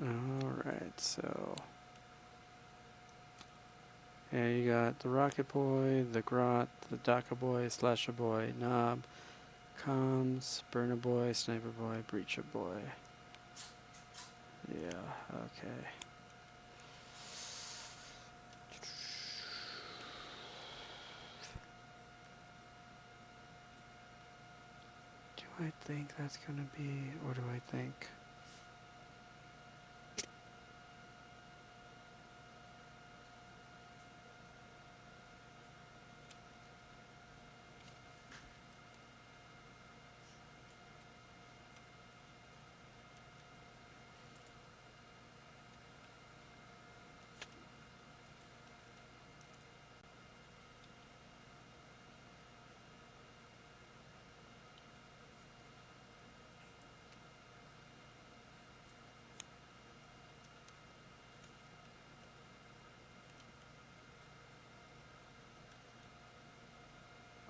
Alright, so... Yeah, you got the Rocket Boy, the Grot, the Daka Boy, Slasher Boy, Knob, Comms, Burner Boy, Sniper Boy, Breacher Boy. Yeah, okay. Do I think that's gonna be, or do I think...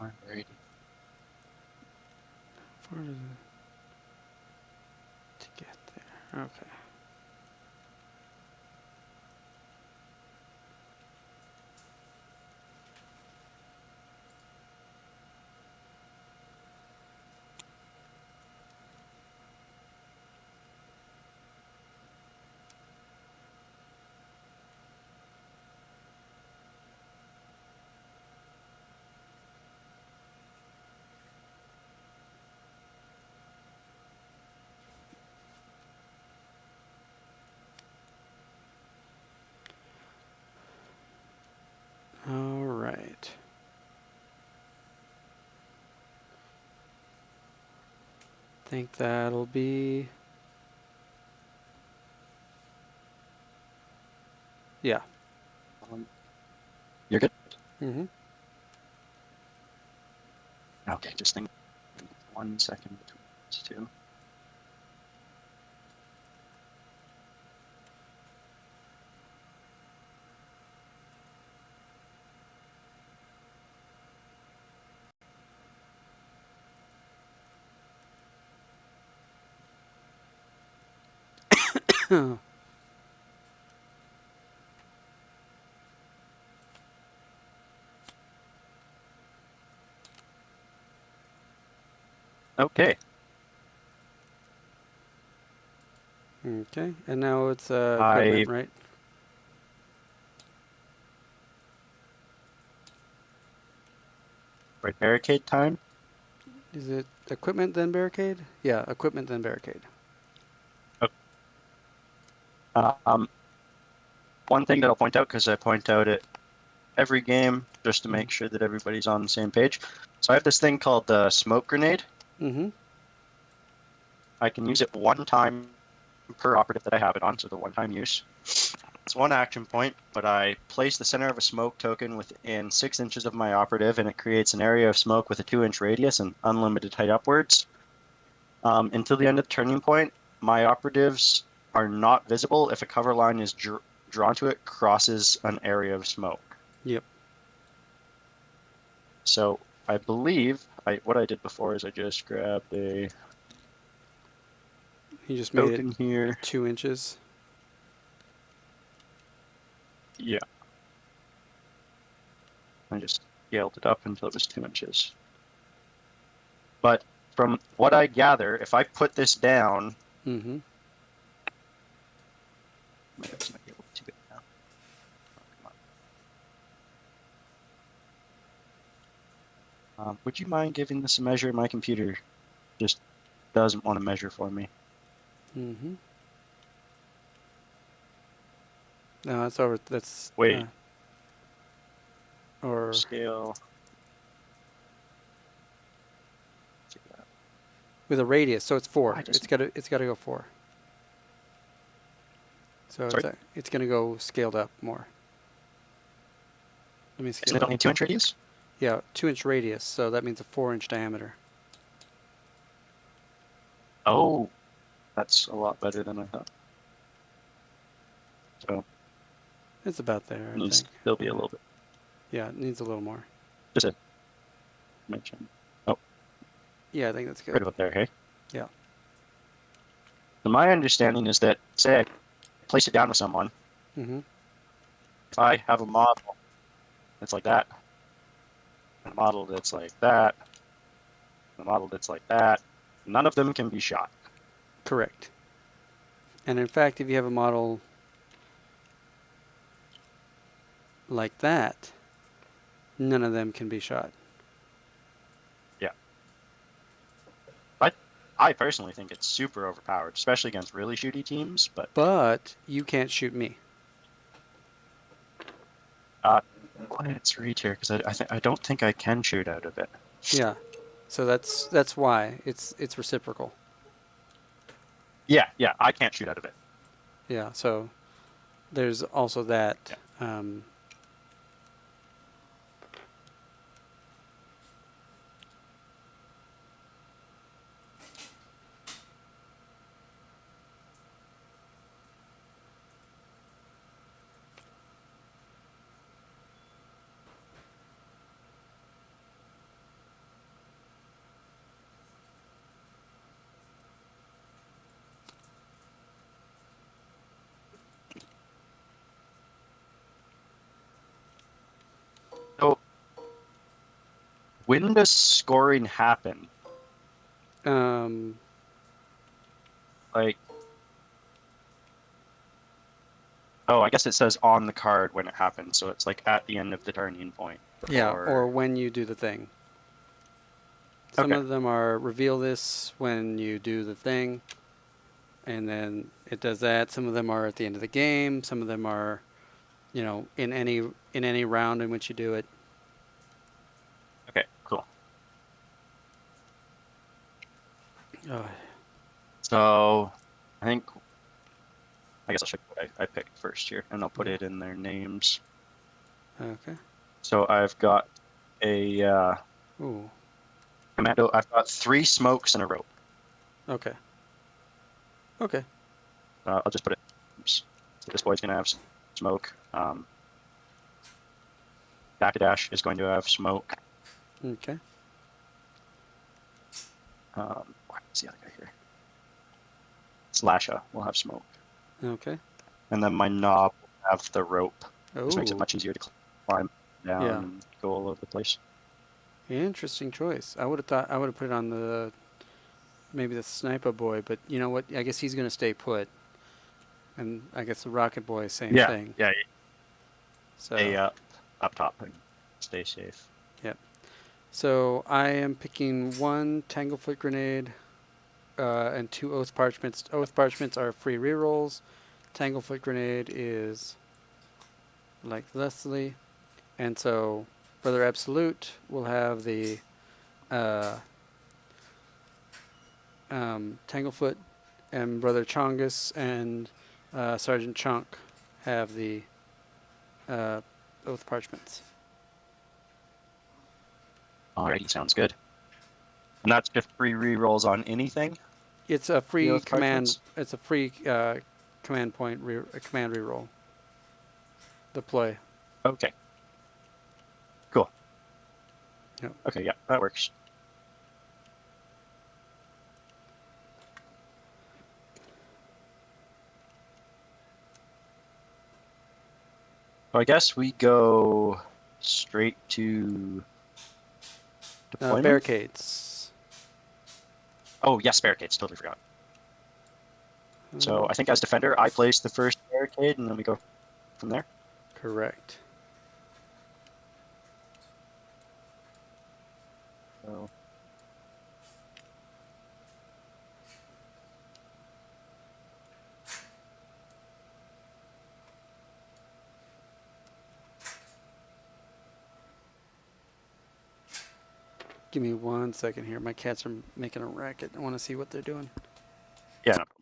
Alrighty. Far is it to get there? Okay. Alright. Think that'll be... Yeah. You're good? Mm-hmm. Okay, just think 1 second between these two. Okay. Okay, and now it's equipment, right? Right, barricade time. Is it equipment then barricade? Yeah, equipment then barricade. Um, one thing that I'll point out, because I point out it every game just to make sure that everybody's on the same page. So I have this thing called the smoke grenade. Mm-hmm. I can use it 1 time per operative that I have it on, so the 1-time use. It's 1 action point, but I place the center of a smoke token within 6 inches of my operative, and it creates an area of smoke with a 2-inch radius and unlimited height upwards. Until the end of the turning point, my operatives are not visible if a cover line is drawn to it crosses an area of smoke. Yep. So I believe what I did before is I just grabbed a You just made it token here. 2 inches. Yeah. I just scaled it up until it was 2 inches. But from what I gather, if I put this down, Mm-hmm. my guys might be able to get it now. Oh, come on. Would you mind giving this a measure? My computer just doesn't want to measure for me. Mm-hmm. No, that's over. That's Wait. or Scale. with a radius, so it's 4. It's It's gotta go 4. So Sorry? it's gonna go scaled up more. Let me scale Isn't it only 2-inch radius? Yeah, 2-inch radius, so that means a 4-inch diameter. Oh, that's a lot better than I thought. So It's about there, I needs think. still be a little bit. Yeah, it needs a little more. Just a mention. Oh, Yeah, I think that's good. right about there, hey? Yeah. So my understanding is that, say I place it down with someone. Mm-hmm. If I have a model that's like that, and a model that's like that, and a model that's like that, none of them can be shot. Correct. And in fact, if you have a model like that, none of them can be shot. Yeah. I personally think it's super overpowered, especially against really shooty teams. But you can't shoot me. Let's read here because I don't think I can shoot out of it. Yeah. So that's why it's reciprocal. Yeah, I can't shoot out of it. Yeah. So there's also that. Yeah. So when does scoring happen? Um, Like, oh, I guess it says on the card when it happens, so it's like at the end of the turning point. yeah. Or Before... when you do the thing. Some Okay. of them are reveal this when you do the thing, and then it does that. Some of them are at the end of the game. Some of them are, in any round in which you do it. Okay, cool. Oh, So I guess I'll show you what I picked first here, and I'll put yeah. it in their names. Okay. So I've got a Ooh. Kommando. I've got 3 smokes and a rope. Okay. Okay. I'll just put it. Oops. So this boy's gonna have smoke. Dash is going to have smoke. Okay. What's the other guy here? Slasha will have smoke. Okay. And then my knob will have the rope. This makes it Oh. much easier to climb down Yeah. and go all over the place. Interesting choice. I would have put it on maybe the sniper boy, but you know what? I guess he's gonna stay put, and I guess the rocket boy, same Yeah, thing. yeah. Stay So, up top and stay safe. yep. So I am picking 1 Tanglefoot grenade and 2 Oath Parchments. Oath Parchments are free rerolls. Tanglefoot grenade is like Leslie, and so Brother Absolute will have the uh, Tanglefoot, and Brother Chongus and Sergeant Chunk have the Oath Parchments. Alrighty, sounds good. And that's just free rerolls on anything? It's a The free Oath command. Parchments? It's a free command point command reroll. Deploy. Okay, cool. Yep. Okay, yeah, that works. So I guess we go straight to deployment. Barricades. Oh, yes, barricades. Totally forgot. So I think Okay. as defender, I place the first barricade, and then we go from there. Correct. So Give me 1 second here. My cats are making a racket. I want to see what they're doing. yeah, no problem.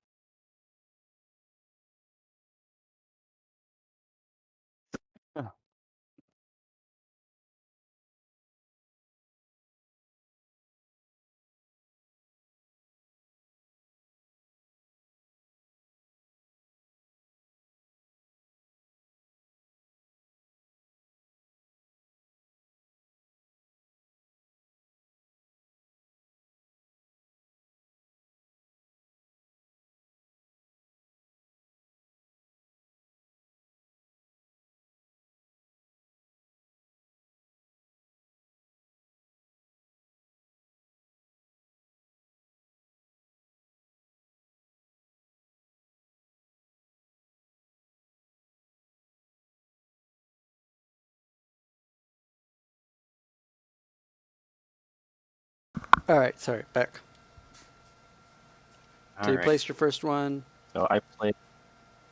All right, sorry, back. All So you right. placed your first one. So I played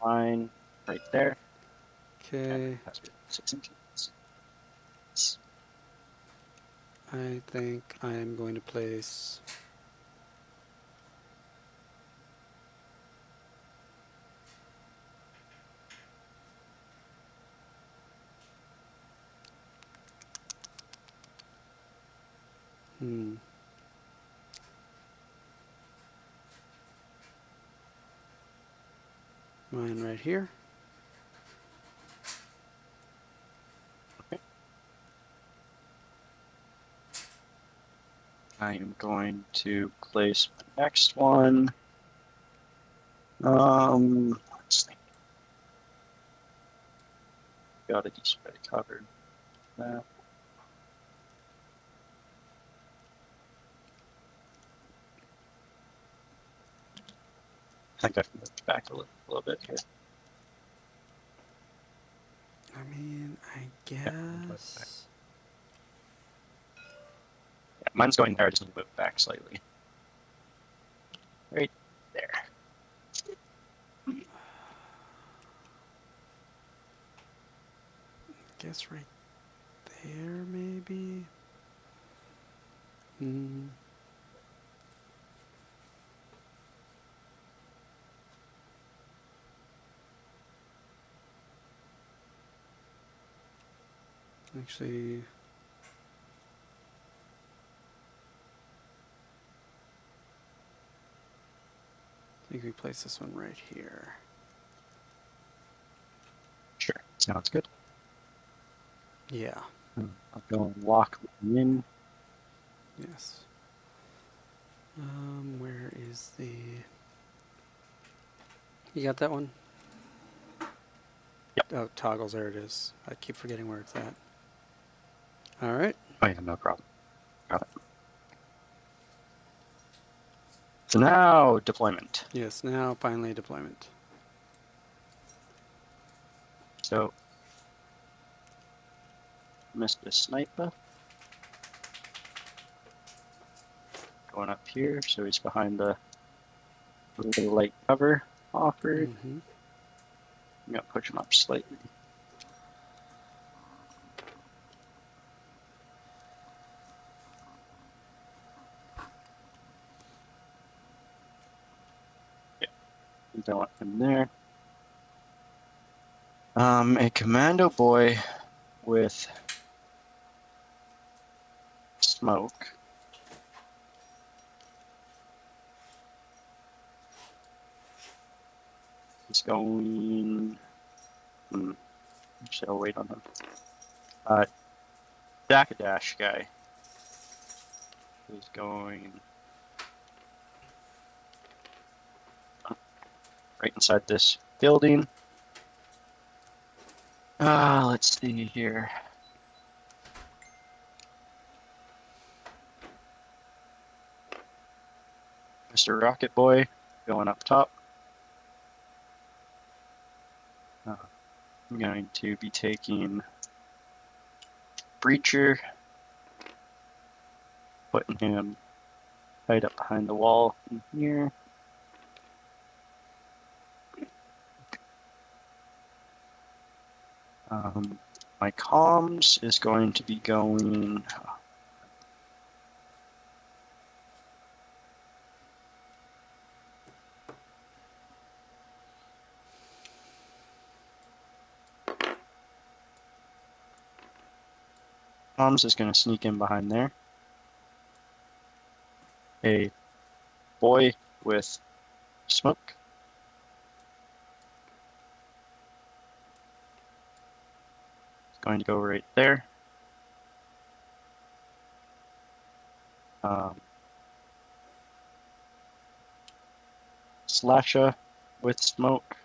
mine right there. And Okay. it has to be 6 inches. I think I am going to place. Hmm. Mine right here. Okay. I am going to place my next one. Let's think. Got a decent bit covered. That. I think I've moved back a little bit here. I mean, I Yeah, moved back. guess. Yeah, mine's going there. I just need to move back slightly. Right there. Guess right there, maybe. Hmm. Actually, I think we place this one right here. Sure. Sounds good. Yeah. I'll go and lock them in. Yes. Where is the? You got that one? Yep. Oh, toggles. There it is. I keep forgetting where it's at. All right. Oh yeah, no problem. Got it. So now deployment. Yes. Now finally deployment. So missed a sniper. Going up here, so he's behind the little light cover offered. Mm-hmm. I'm gonna push him up slightly. Yeah, don't want him there. A commando boy with smoke. He's going. Actually, I'll wait on him. Dash guy is going right inside this building. Let's see here. Mr. Rocket Boy going up top. I'm going to be taking Breacher, putting him right up behind the wall in here. My comms is going to be going. Comms is going to sneak in behind there. A boy with smoke. Is going to go right there. Slasher with smoke.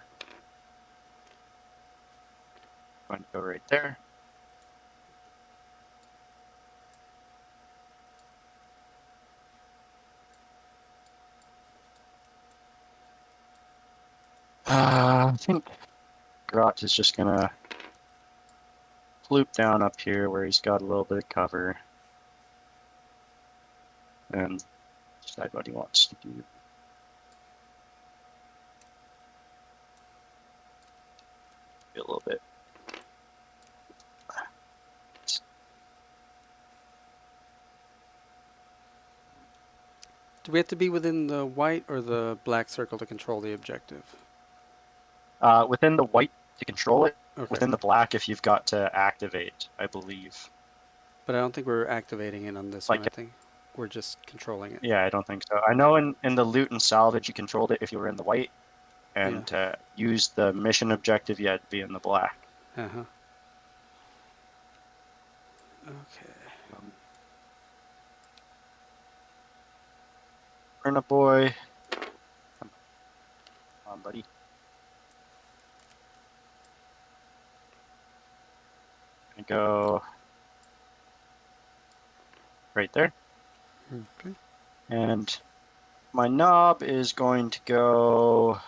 Going to go right there. I think Grot is just gonna floop down up here where he's got a little bit of cover. and decide what he wants to do. A little bit. Do we have to be within the white or the black circle to control the objective? Within the white to control it, Okay. within the black if you've got to activate, I believe. But I don't think we're activating it on this Like, one. I think we're just controlling it. yeah, I don't think so. I know in the loot and salvage you controlled it if you were in the white, and Yeah. to use the mission objective you had to be in the black. Uh-huh. Okay. Burna boy. Come on, buddy. Gonna go right there. Okay. And my knob is going to go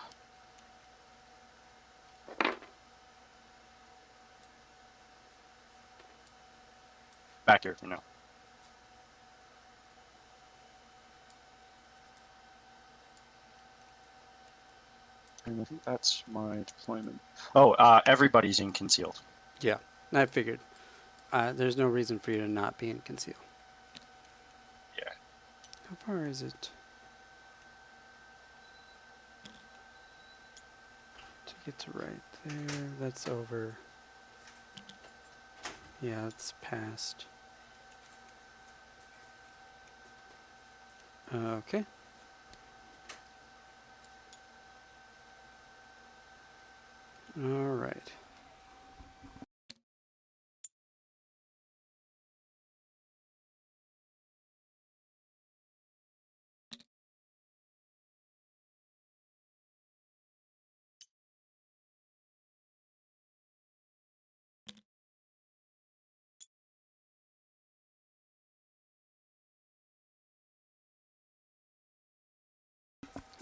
back here for now. And I think that's my deployment. Oh, everybody's in concealed. Yeah, I figured. There's no reason for you to not be in conceal. Yeah. How far is it to get to right there? That's over. Yeah, it's past. Okay. All right.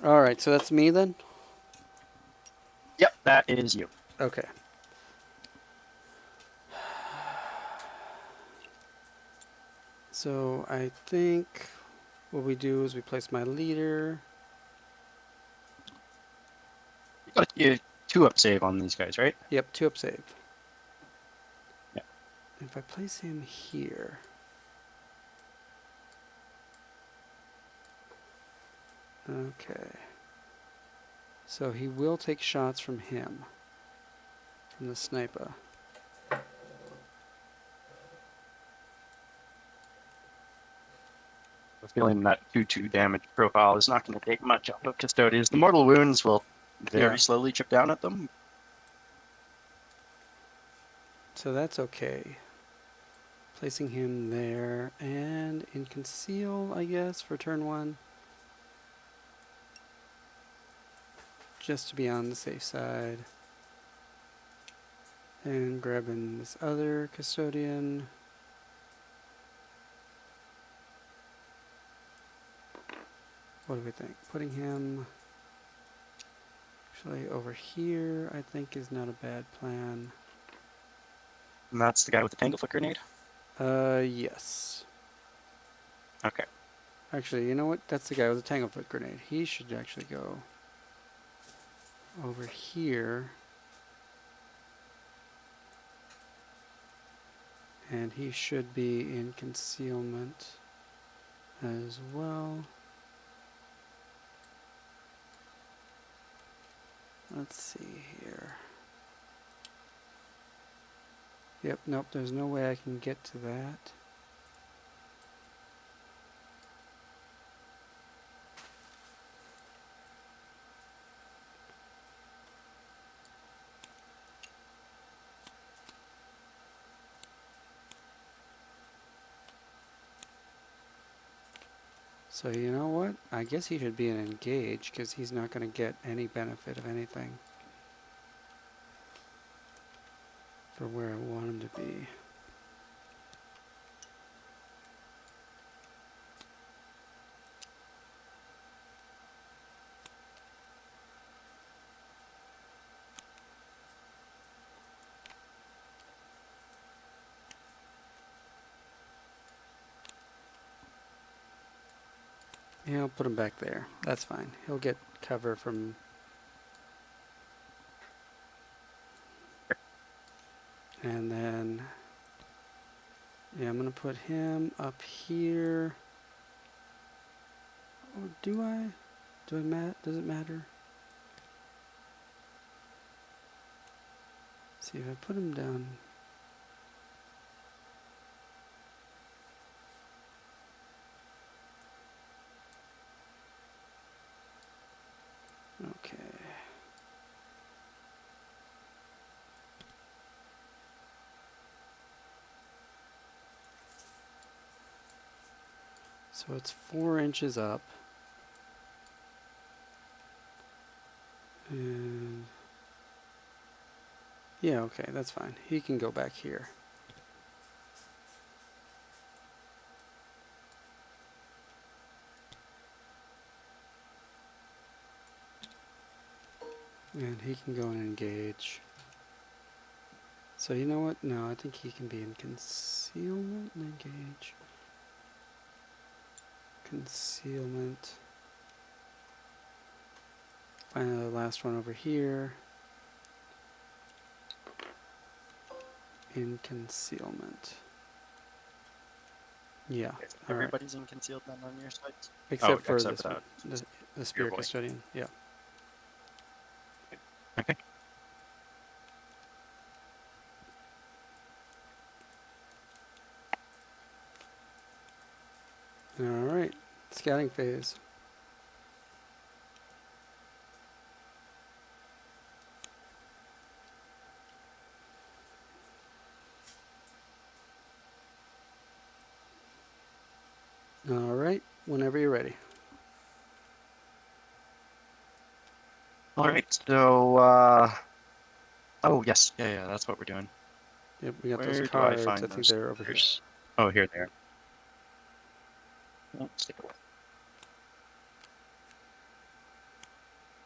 All right, so that's me then? Yep, that is you. Okay. So I think what we do is we place my leader. You got a 2-up save on these guys, right? Yep, 2-up save. Yeah. If I place him here. Okay. So he will take shots from him. From the sniper. I'm feeling that 2-2 damage profile is not going to take much off of Custodians. The mortal wounds will very Yeah. slowly chip down at them. So that's okay. Placing him there and in conceal, I guess, for turn 1. Just to be on the safe side. And grabbing this other custodian. What do we think? Putting him actually over here, I think, is not a bad plan. And that's the guy with the Tanglefoot grenade? Yes. Okay. Actually, you know what? That's the guy with the Tanglefoot grenade. He should actually go over here. And he should be in concealment as well. Let's see here. Yep, nope, there's no way I can get to that. So you know what? I guess he should be an engage because he's not going to get any benefit of anything for where I want him to be. Yeah, I'll put him back there. That's fine. He'll get cover from... And then... Yeah, I'm going to put him up here. Or do I? Does it matter? See, if I put him down... Okay. So it's 4 inches up. And yeah, okay, that's fine. He can go back here. And he can go and engage. So you know what? No, I think he can be in concealment and engage. Concealment. Find the last one over here. In concealment. Yeah. Everybody's in concealed then on your side? Except for except this for one. that. The Spirit boy. Custodian. Yeah. Okay. Alright. Scouting phase. Alright. Whenever you're ready. All right. So, oh yes, yeah, that's what we're doing. Yep, we got Where those do I cards. find I think those they're over here. stickers? Oh, here they are. Let's take a look.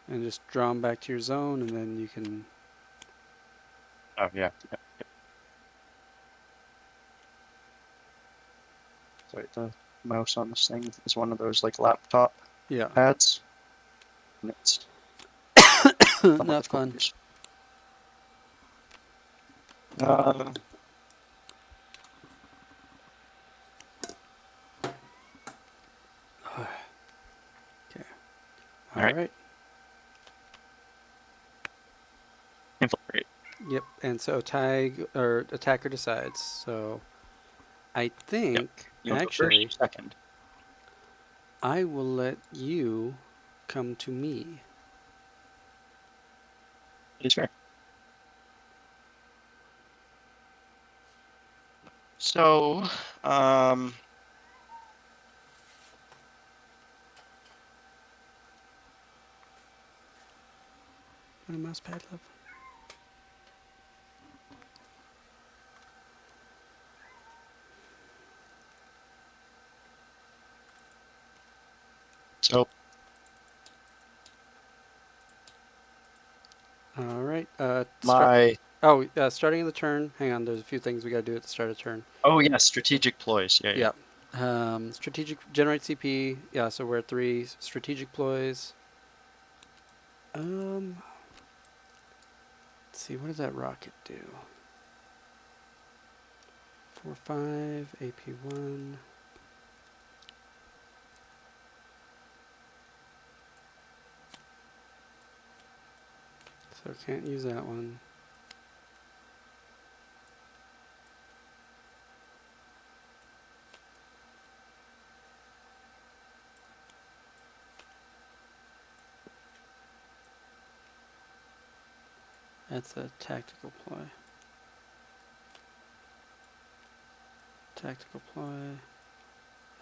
And just draw them back to your zone, and then you can... Oh, yeah. Sorry, the mouse on this thing is one of those like laptop Yeah. pads. And it's Not fun. Okay. All right. Alright. Infiltrate. Yep, and so tag or attacker decides. So I think You'll go actually first, second. I will let you come to me. It is fair. So, Want a mouse pad, love? so All right. Starting of the turn. Hang on. There's a few things we gotta do at the start of turn. oh yeah, strategic ploys. Yeah. Strategic generate CP. Yeah. So we're at 3 strategic ploys. Let's see. What does that rocket do? 4, 5 AP1. So can't use that one. That's a tactical ploy. Tactical ploy.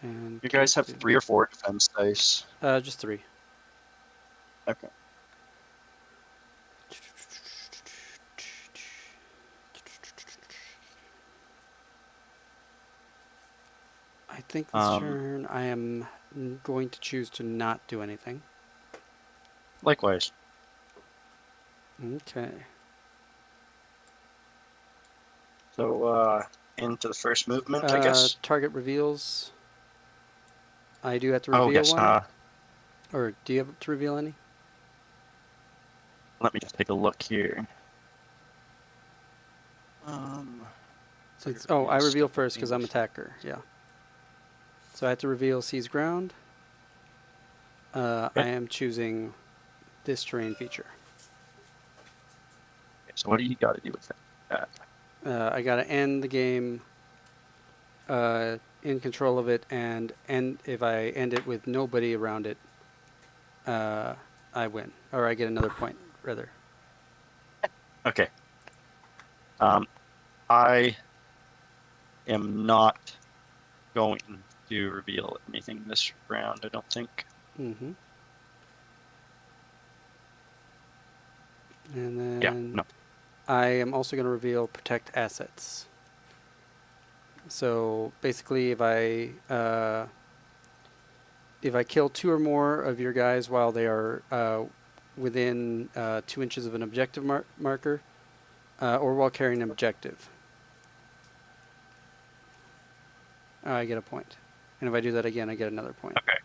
And You guys have can't do 3 or 4 defense dice. just 3. Okay. I think this turn I am going to choose to not do anything. Likewise. Okay. So, into the first movement, I guess. Target reveals. I do have to Oh, reveal yes. one. Or do you have to reveal any? Let me just take a look here. I reveal first because I'm attacker. Yeah. So I have to reveal Seize Ground. I am choosing this terrain feature. Okay, so what do you got to do with that? I got to end the game in control of it, and if I end it with nobody around it, I win, or I get another point, rather. Okay. I am not going to reveal anything this round, I don't think. Mm-hmm. And then Yeah, no. I am also going to reveal Protect Assets. So basically, if I kill 2 or more of your guys while they are within 2 inches of an objective marker, or while carrying an objective, I get a point. And if I do that again, I get another point. Okay.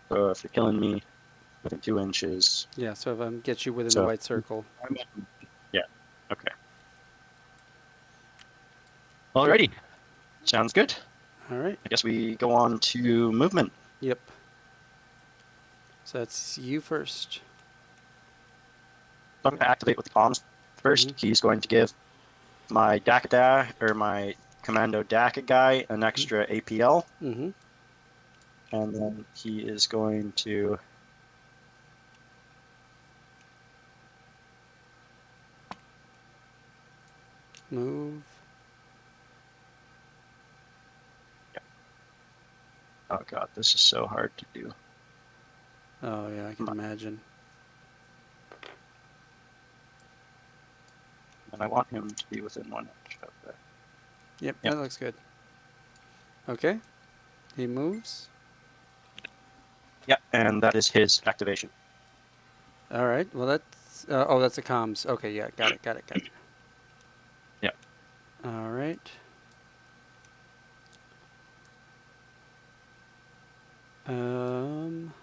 So if you're killing me within 2 inches. Yeah, so if I get you within the So, white circle. yeah. Okay. Alrighty. Sounds good. All right. I guess we go on to movement. Yep. So that's you first. I'm going to activate with the comms first. He's going to give my my Kommando DACA guy an extra APL. Mm-hmm. And then he is going to Move. oh god, this is so hard to do. Oh, yeah, I can imagine. And I want him to be within 1 inch of that. Yep, that looks good. Okay. He moves. Yeah, and that is his activation. All right. Well, that's that's a comms. Okay, yeah, got it. Yeah. All right. Um.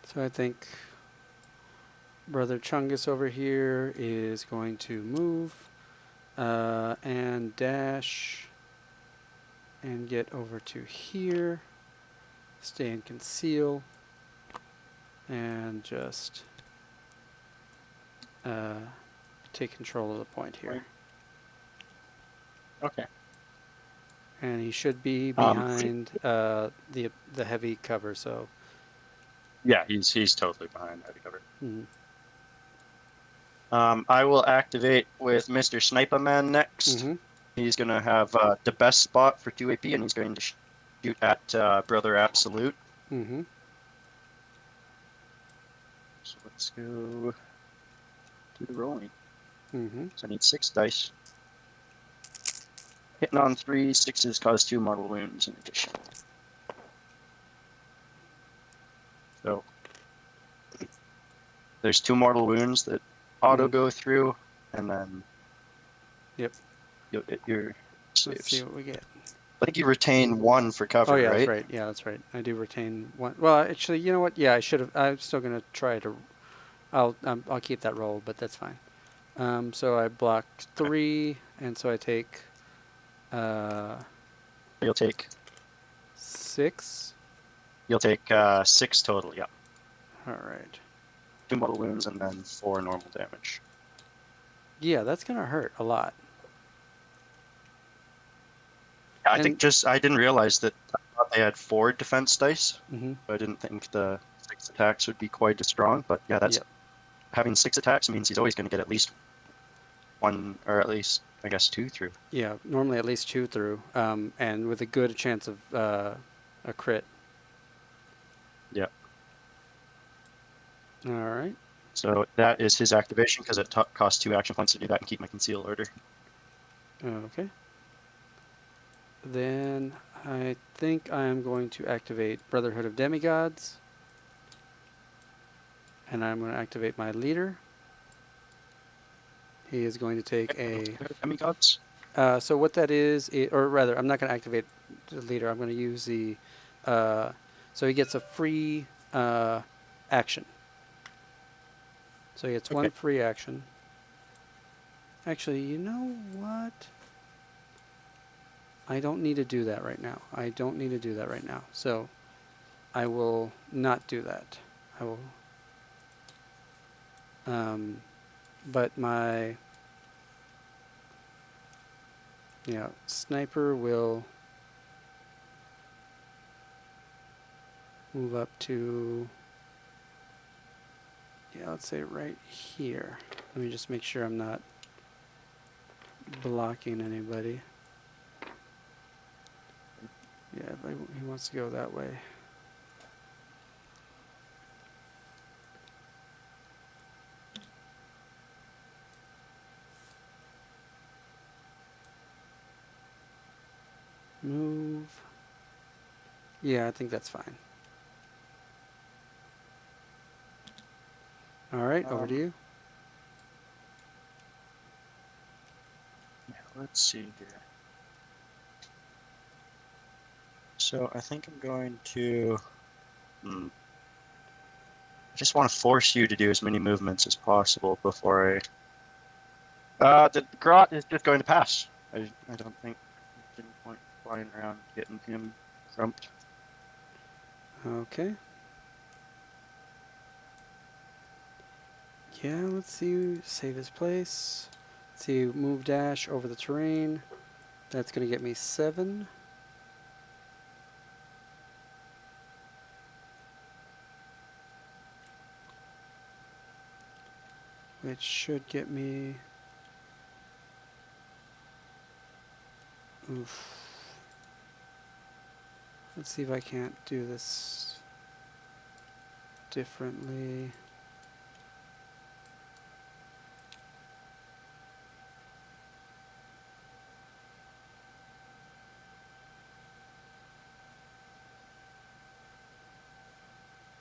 So I think Brother Chungus over here is going to move and dash and get over to here, stay and conceal, and just take control of the point here. Okay. And he should be behind the heavy cover. So yeah, he's totally behind heavy cover. mm-hmm. I will activate with Mr. Sniper Man next. Mm-hmm. He's going to have the best spot for 2 AP, and he's going to shoot at Brother Absolute. Mm-hmm. So let's go do the rolling. Mm-hmm. So I need 6 dice. Hitting on 3 6s cause 2 mortal wounds in addition. So there's 2 mortal wounds that auto go through, and then Yep. you'll get your saves. Let's see what we get. I think you retain 1 for cover, Oh yeah, right? that's right. Yeah, that's right. I do retain 1. Well, actually, you know what? Yeah, I should have. I'm still gonna try to. I'll keep that roll, but that's fine. So I blocked 3, and so I take. You'll take 6. You'll take 6 total. Yeah. All right. 2 mortal wounds and then 4 normal damage. Yeah, that's gonna hurt a lot. Yeah, I think I didn't realize that. I thought they had 4 defense dice. Mm-hmm. I didn't think the 6 attacks would be quite as strong. But yeah, that's having 6 attacks means he's always going to get at least 1, or at least I guess 2 through. Yeah, normally at least 2 through, and with a good chance of a crit. Yeah. All right. So that is his activation because it costs 2 action points to do that and keep my conceal order. Okay. Then I think I am going to activate Brotherhood of Demigods. And I'm going to activate my leader. He is going to take a... Demigods? so what that is, or rather, I'm not going to activate the leader. I'm going to use the... so he gets a free action. So he gets Okay. one free action. Actually, you know what? I don't need to do that right now. I don't need to do that right now. So I will not do that. I will... but my... sniper will move up to... let's say right here. Let me just make sure I'm not blocking anybody. Yeah, but he wants to go that way. Move. Yeah, I think that's fine. All right, over to you. Yeah, let's see here. So I think I'm going to... I just want to force you to do as many movements as possible before I... the Grot is just going to pass. I don't think there's any point flying around getting him trumped. Okay. Yeah, let's see. Save his place. Let's see. Move dash over the terrain. That's going to get me 7. Which should get me... Oof. Let's see if I can't do this differently.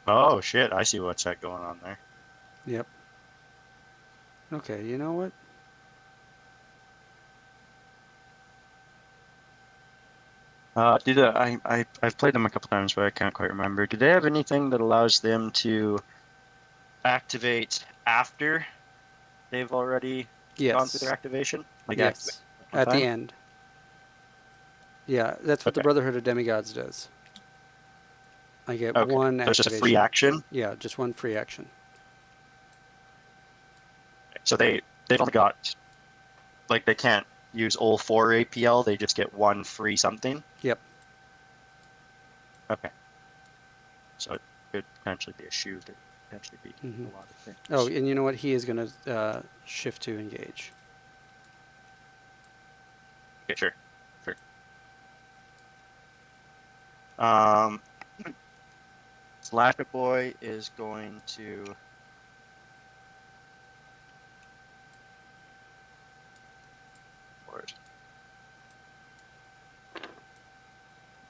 Oh shit, I see what's that going on there. Yep. Okay, you know what? I've played them a couple times, but I can't quite remember. Do they have anything that allows them to activate after they've already gone through their Yes. activation? Like activate Yes. one At the time? end. Yeah, that's what the Okay. Brotherhood of Demigods does. I get Okay. one So it's just a free activation. action. Yeah, just one free action. So they've only got like they can't use all 4 APL. They just get one free something. Yep. Okay. So it could potentially be a shoe. It could potentially be Hmm. a lot of things. Oh, and you know what? He is going to shift to engage. Okay, sure. Sure. Um, Slasher Boy is going to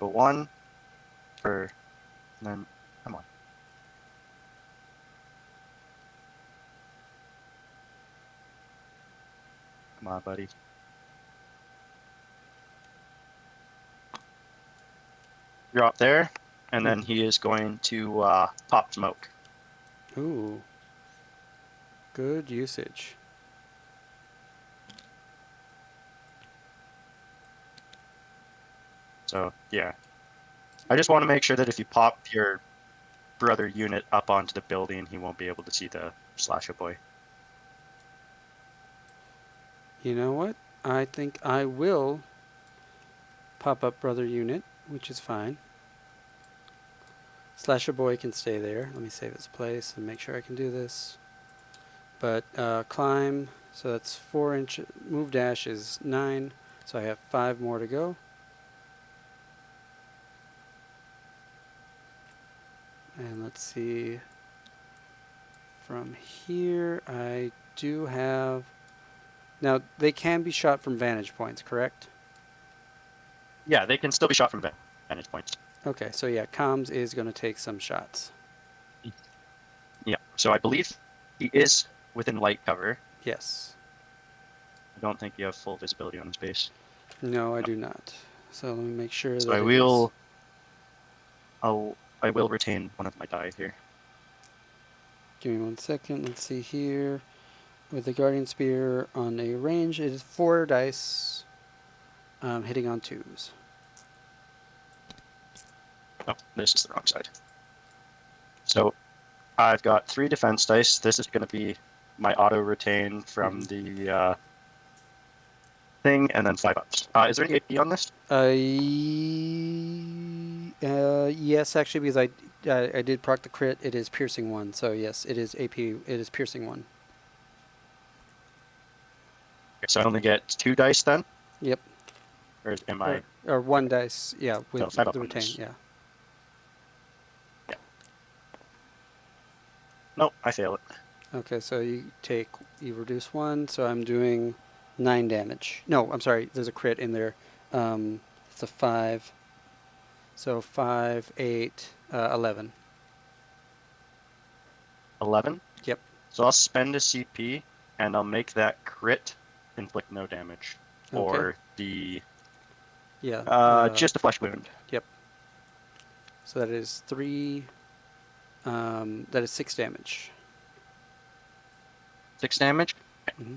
go one for, and then come on. Come on, buddy. Drop there, and then he is going to pop smoke. Ooh. Good usage. So yeah, I just want to make sure that if you pop your brother unit up onto the building, he won't be able to see the Slasher Boy. You know what? I think I will pop up Brother Unit, which is fine. Slasher Boy can stay there. Let me save his place and make sure I can do this. But climb, so that's 4 inches. Move dash is 9, so I have 5 more to go. And let's see. From here, I do have... Now, they can be shot from vantage points, correct? Yeah, they can still be shot from vantage points. Okay, so yeah, comms is going to take some shots. Yeah, so I believe he is within light cover. Yes. I don't think you have full visibility on his base. No, I No. do not. So let me make sure So that it is. I will retain one of my die here. Give me 1 second. Let's see here. With the Guardian Spear on a range, it is 4 dice, hitting on 2s. Oh, this is the wrong side. So I've got 3 defense dice. This is going to be my auto retain from the thing, and then 5 ups. Is there any AP on this? Yes, actually, because I did proc the crit. It is piercing 1, so yes, it is AP. It is piercing 1. So I only get 2 dice then? Yep. Or am I? Or 1 dice. Yeah, with So 5 up the on retain. this. Yeah. Yeah. No, I fail it. Okay, so you reduce 1, so I'm doing 9 damage. No, I'm sorry. There's a crit in there. It's a 5. So 5, 8, 11. 11? Yep. So I'll spend a CP, and I'll make that crit inflict no damage. Okay. Or the Yeah. just a flesh wound. Yep. So that is 3. That is 6 damage. 6 damage. Hmm.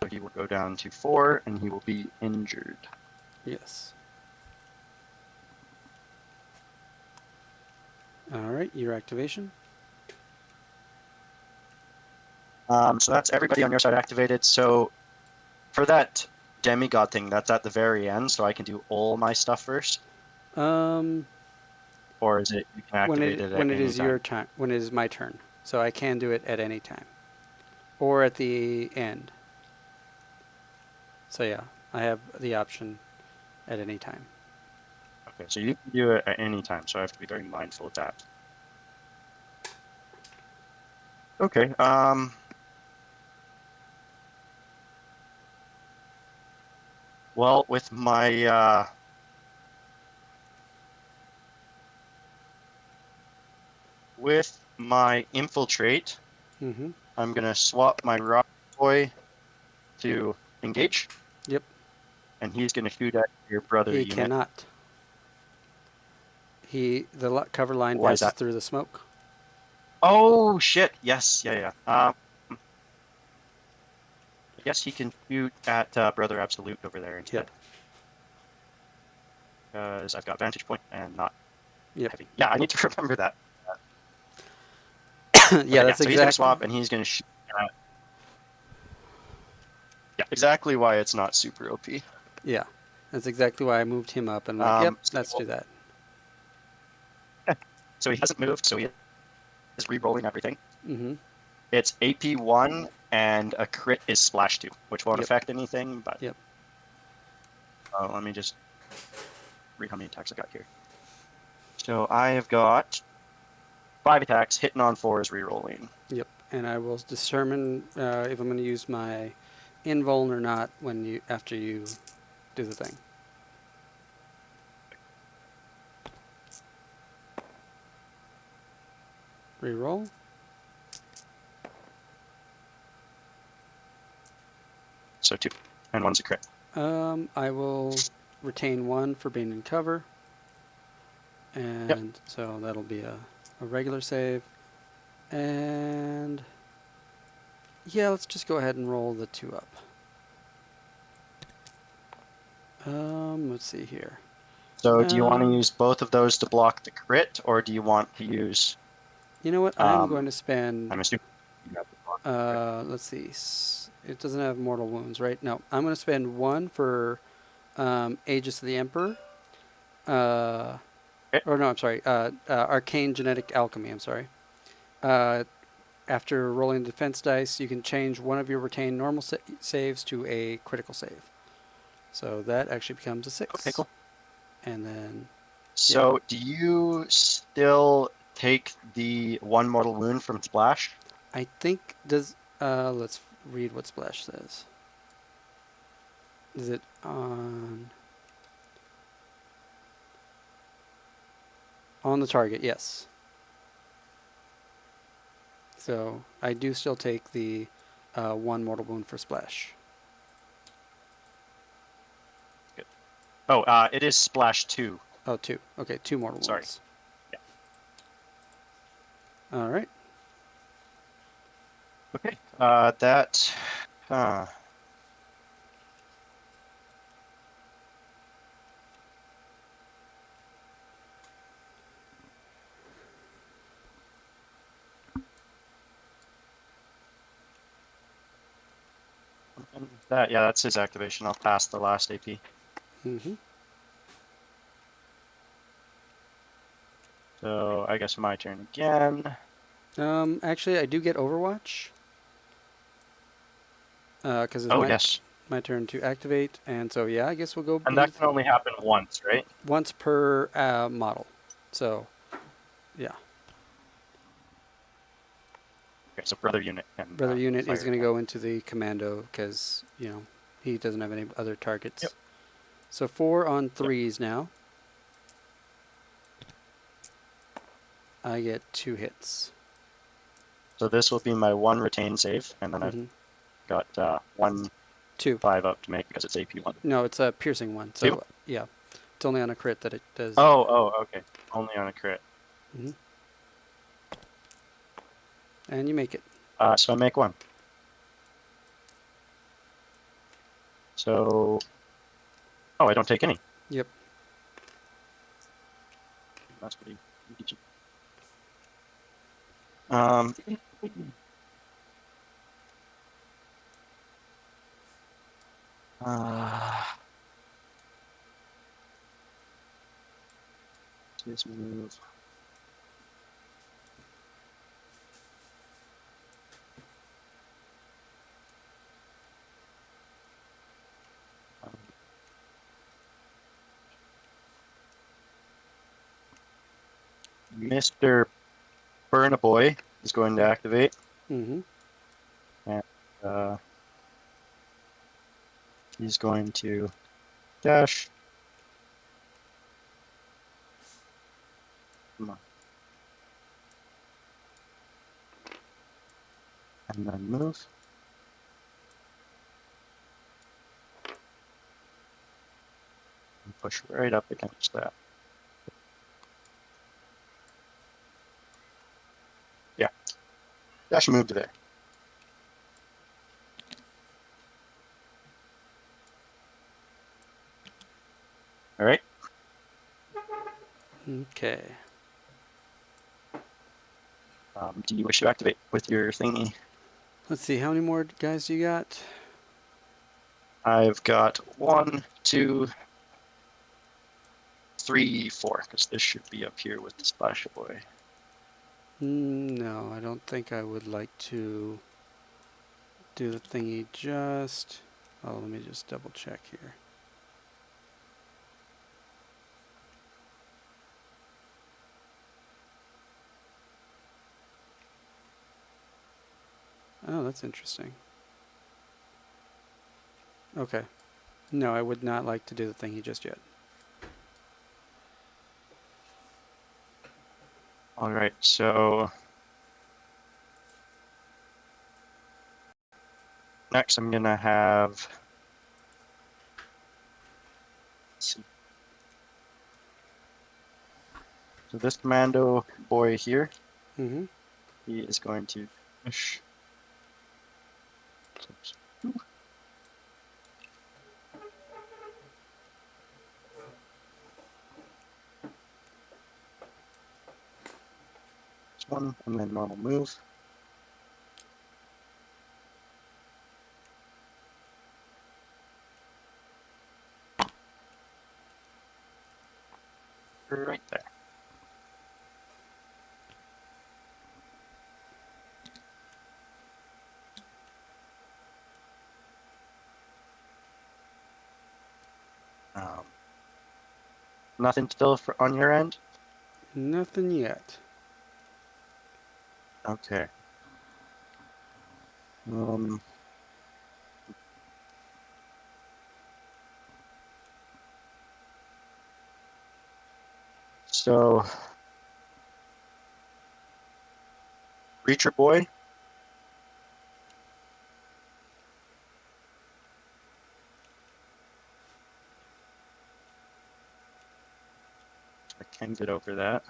So he will go down to 4, and he will be injured. Yes. All right. Your activation. So that's everybody on your side activated. So for that demigod thing, that's at the very end, so I can do all my stuff first, Um, or is it you can activate it at when it any is your time? turn, when it is my turn, so I can do it at any time, or at the end. So yeah, I have the option at any time. Okay, so you can do it at any time, so I have to be very mindful of that. Okay. Well, with my infiltrate, Mm-hmm. I'm gonna swap my rock boy to engage, Yep. and he's gonna shoot at your brother He unit. cannot. The cover line Why is passes that? through the smoke. Oh shit! Yes, yeah, yeah. I guess he can shoot at Brother Absolute over there Yep. instead. Because I've got vantage point and not Yep. heavy. Yeah, I need to remember that. Yeah, Okay, yeah. that's So he's gonna exact. swap, and he's gonna shoot. Yeah, exactly why it's not super OP. Yeah, that's exactly why I moved him up and like, yep, let's So, do that. so he hasn't moved, so he is re-rolling everything. Mm-hmm. It's AP1 and a crit is splash 2, which won't Yep. affect anything. But Yep. let me just read how many attacks I got here. So I have got 5 attacks, hitting on 4 is re-rolling. Yep. And I will determine if I'm going to use my invuln or not after you do the thing. Reroll. So 2, and 1's a crit. I will retain 1 for being in cover, Yep. and so that'll be a regular save. And yeah, let's just go ahead and roll the 2 up. Let's see here. So do you want to use both of those to block the crit, or do you want to use? You know what? I'm going to spend. I'm assuming. You have to block the crit. Let's see. It doesn't have mortal wounds, right? No, I'm going to spend 1 for Aegis of the Emperor. Okay. Or no, I'm sorry. Arcane Genetic Alchemy. I'm sorry. After rolling the defense dice, you can change one of your retained normal saves to a critical save. So that actually becomes a 6. Okay, cool. And then. So do you still take the 1 mortal wound from splash? I think does. Let's read what Splash says. Is it on? On the target, yes. So I do still take the 1 mortal wound for splash. Good. Oh, it is splash 2. Oh, 2. Okay, 2 mortal Sorry. wounds. Yeah. All right. Okay. That. Yeah, that's his activation. I'll pass the last AP. Mm-hmm. So I guess my turn again. Actually, I do get Overwatch because it's Oh yes, my turn to activate, and so yeah, I guess we'll go and that can only happen once, right? once per model. So yeah, Okay, so brother unit can brother unit is fire going to again. go into the Kommando because he doesn't have any other targets. Yep. So 4 on Yep. 3s now. I get 2 hits. So this will be my 1 retain save, and then I've Mm-hmm. got 1 2. 5 up to make because it's AP 1. No, it's a piercing one. 2. So yeah, it's only on a crit that it does. Oh, okay. Only on a crit. Mm-hmm. And you make it. So I make 1. So, oh, I don't take any. Yep. That's pretty easy. Um, this move. Mr. Burnaboy is going to activate, Mm-hmm. and he's going to dash. Come on. And then move. And push right up against that. Yeah. Dash move to there. All right. Okay. Do you wish to activate with your thingy? Let's see. How many more guys do you got? I've got 1, 2, 3, 4, because this should be up here with the splash boy. No, I don't think I would like to do the thingy just. Oh, let me just double check here. Oh, that's interesting. Okay. No, I would not like to do the thingy just yet. All right, so next I'm gonna have. Let's see. So this commando boy here, Mm-hmm. he is going to push. One and then normal move. Right there. Nothing still on your end? Nothing yet. Okay. So Preacher Boy. I can get over that.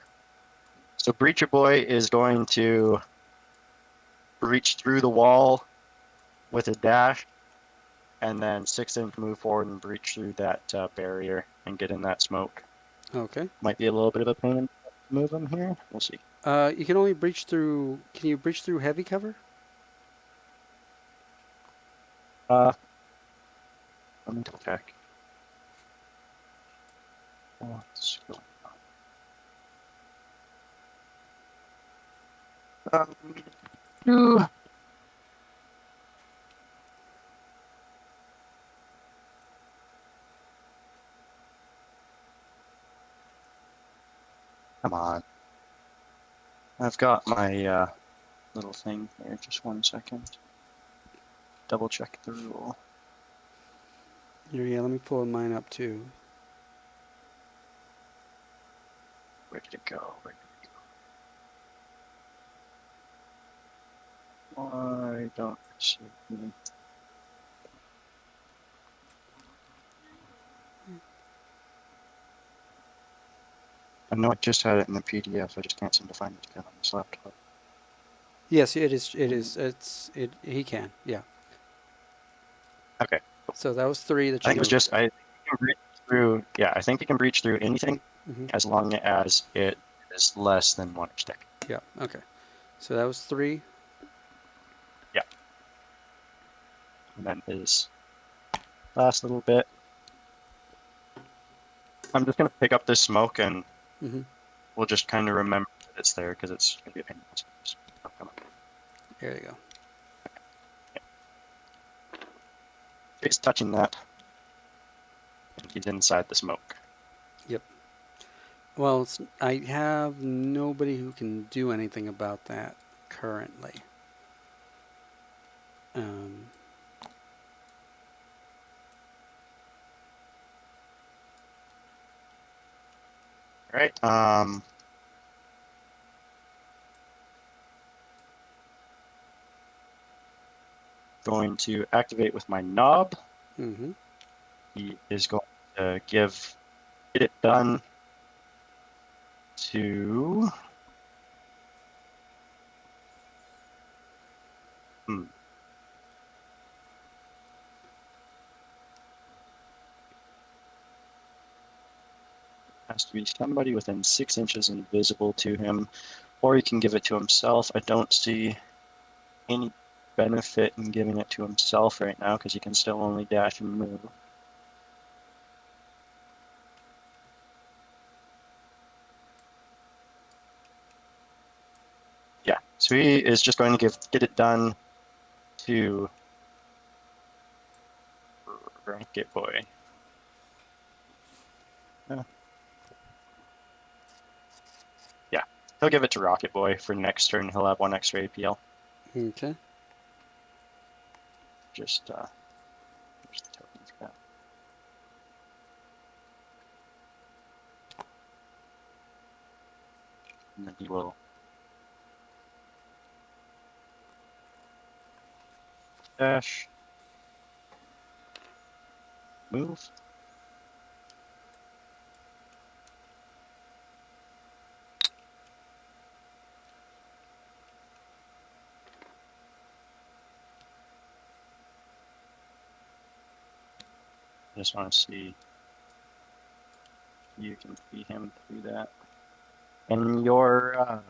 So Breacher Boy is going to breach through the wall with a dash, and then 6-inch move forward and breach through that barrier and get in that smoke. Okay. Might be a little bit of a pain to move him here. We'll see. You can only breach through. Can you breach through heavy cover? Let me double check. What's going on? Ooh. Come on. I've got my little thing here. Just 1 second. Double check the rule. Yeah, let me pull mine up too. Where did it go? Where did it go? Why don't I see it? I know I just had it in the PDF. I just can't seem to find it again on this laptop. Yes, it is. It is. It. He can. Yeah. Okay. So that was 3 that I you think it was moved. just I think you can breach through. Yeah, I think you can breach through anything Hmm. as long as it is less than 1 inch thick. Yeah. Okay. So that was 3. Yeah. And then his last little bit. I'm just gonna pick up this smoke and Mm-hmm. we'll just kind of remember that it's there because it's gonna be a pain. Oh, come on. There you go. He's touching that, and he's inside the smoke. Yep. Well, I have nobody who can do anything about that currently. Um, All right. Going to activate with my knob. mm-hmm. He is going to get it done to. Has to be somebody within 6 inches invisible to him, or he can give it to himself. I don't see any benefit in giving it to himself right now because he can still only dash and move. Yeah, so he is just going to get it done to Rocket Boy. Yeah, he'll give it to Rocket Boy for next turn. He'll have 1 extra APL. Okay. Just here's the token for that. And then he will dash, move. I just want to see if you can see him through that. And your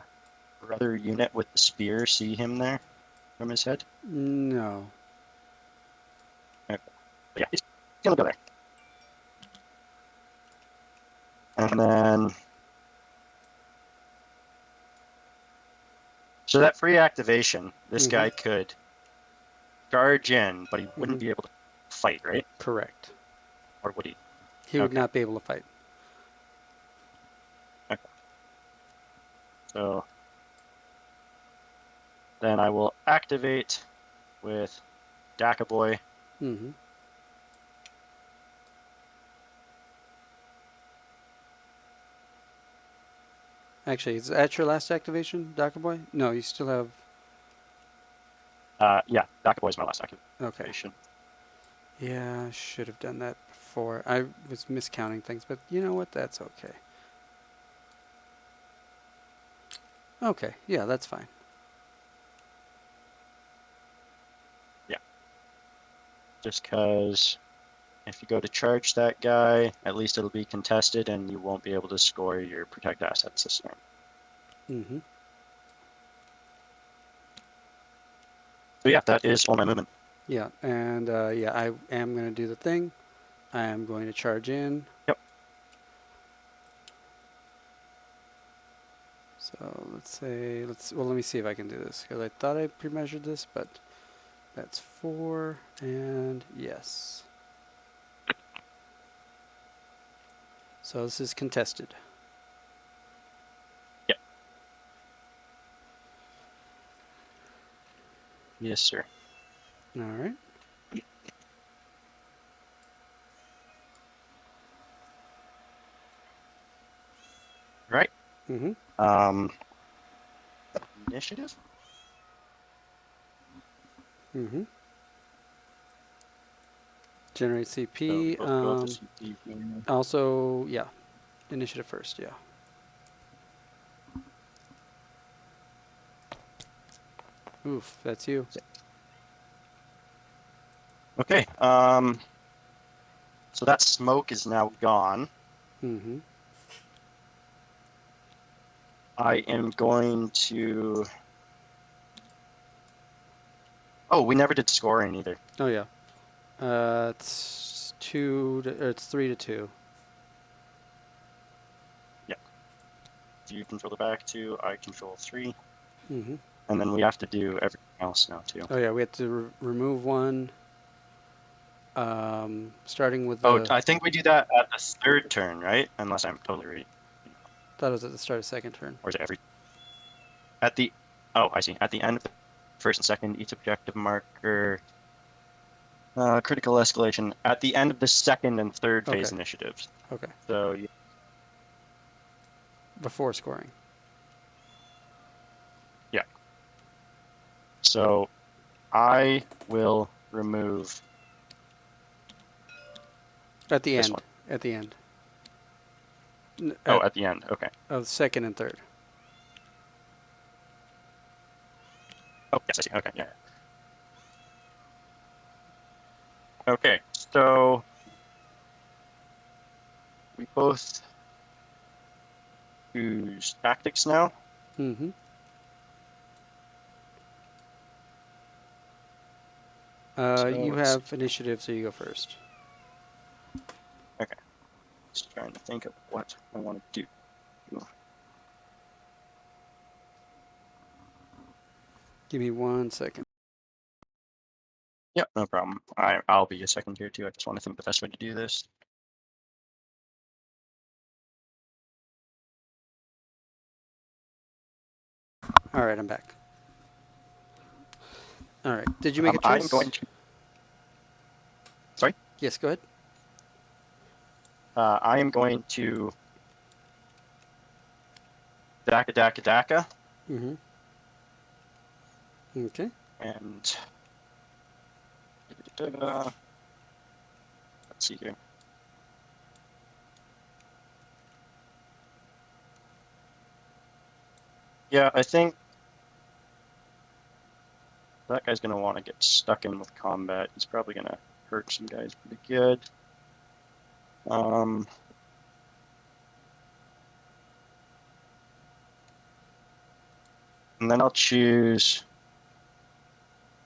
other unit with the spear, see him there from his head? No. Okay. Yeah, he's gonna go there. And then, so that free activation, this Mm-hmm. guy could charge in, but he Mm-hmm. wouldn't be able to fight, right? Correct. Or would he? He would Okay. not be able to fight. Okay. So then I will activate with Daka Boy. Mm-hmm. Actually, is that your last activation, Docker Boy? No, you still have. Yeah, Daka Boy is my last Okay. activation. Yeah, I should have done that before. I was miscounting things, but you know what? That's okay. Okay, yeah, that's fine. Yeah. Just because if you go to charge that guy, at least it'll be contested and you won't be able to score your protect assets this turn. Mm-hmm. So yeah, that is all my movement. Yeah, and yeah, I am going to do the thing. I am going to charge in. Yep. So well, let me see if I can do this, because I thought I pre-measured this, but that's 4, and yes. So this is contested. Yep. Yes, sir. All right. Right. Mm-hmm. Initiative? Mm-hmm. Generate So CP. both go with the CP. Also, yeah, initiative first, yeah. Oof, that's you. Okay. So that smoke is now gone. Mm-hmm. I am going to. Oh, we never did scoring either. Oh yeah. It's it's 3-2. Yeah. So you control the back two, I control three. Mm-hmm. And then we have to do everything else now too. Oh yeah, we have to remove one. Starting with Oh, the. I think we do that at the third turn, right? Unless I'm totally reading. Thought it was at the start of second turn. Or is it every? At the. Oh, I see. At the end of the first and second, each objective marker. Critical escalation at the end of the second and third Okay. phase initiatives. Okay. So Before scoring. yeah. So I will remove At the this end. one. At the end. Oh, at the end. Okay. Of second and third. Oh, yes, I see. Okay, yeah. Okay, so we both choose tactics now. Mm-hmm. So You let's see. have initiative, so you go first. Okay, just trying to think of what I want to do. Give me 1 second. Yep, no problem. I'll be a second here too. I just want to think the best way to do this. All right, I'm back. All right. Did you make a choice? I'm going to. Sorry. Yes, go ahead. I am going to Daka. Mm-hmm. Okay. And let's see here. Yeah, I think that guy's going to want to get stuck in with combat. He's probably going to hurt some guys pretty good. And then I'll choose.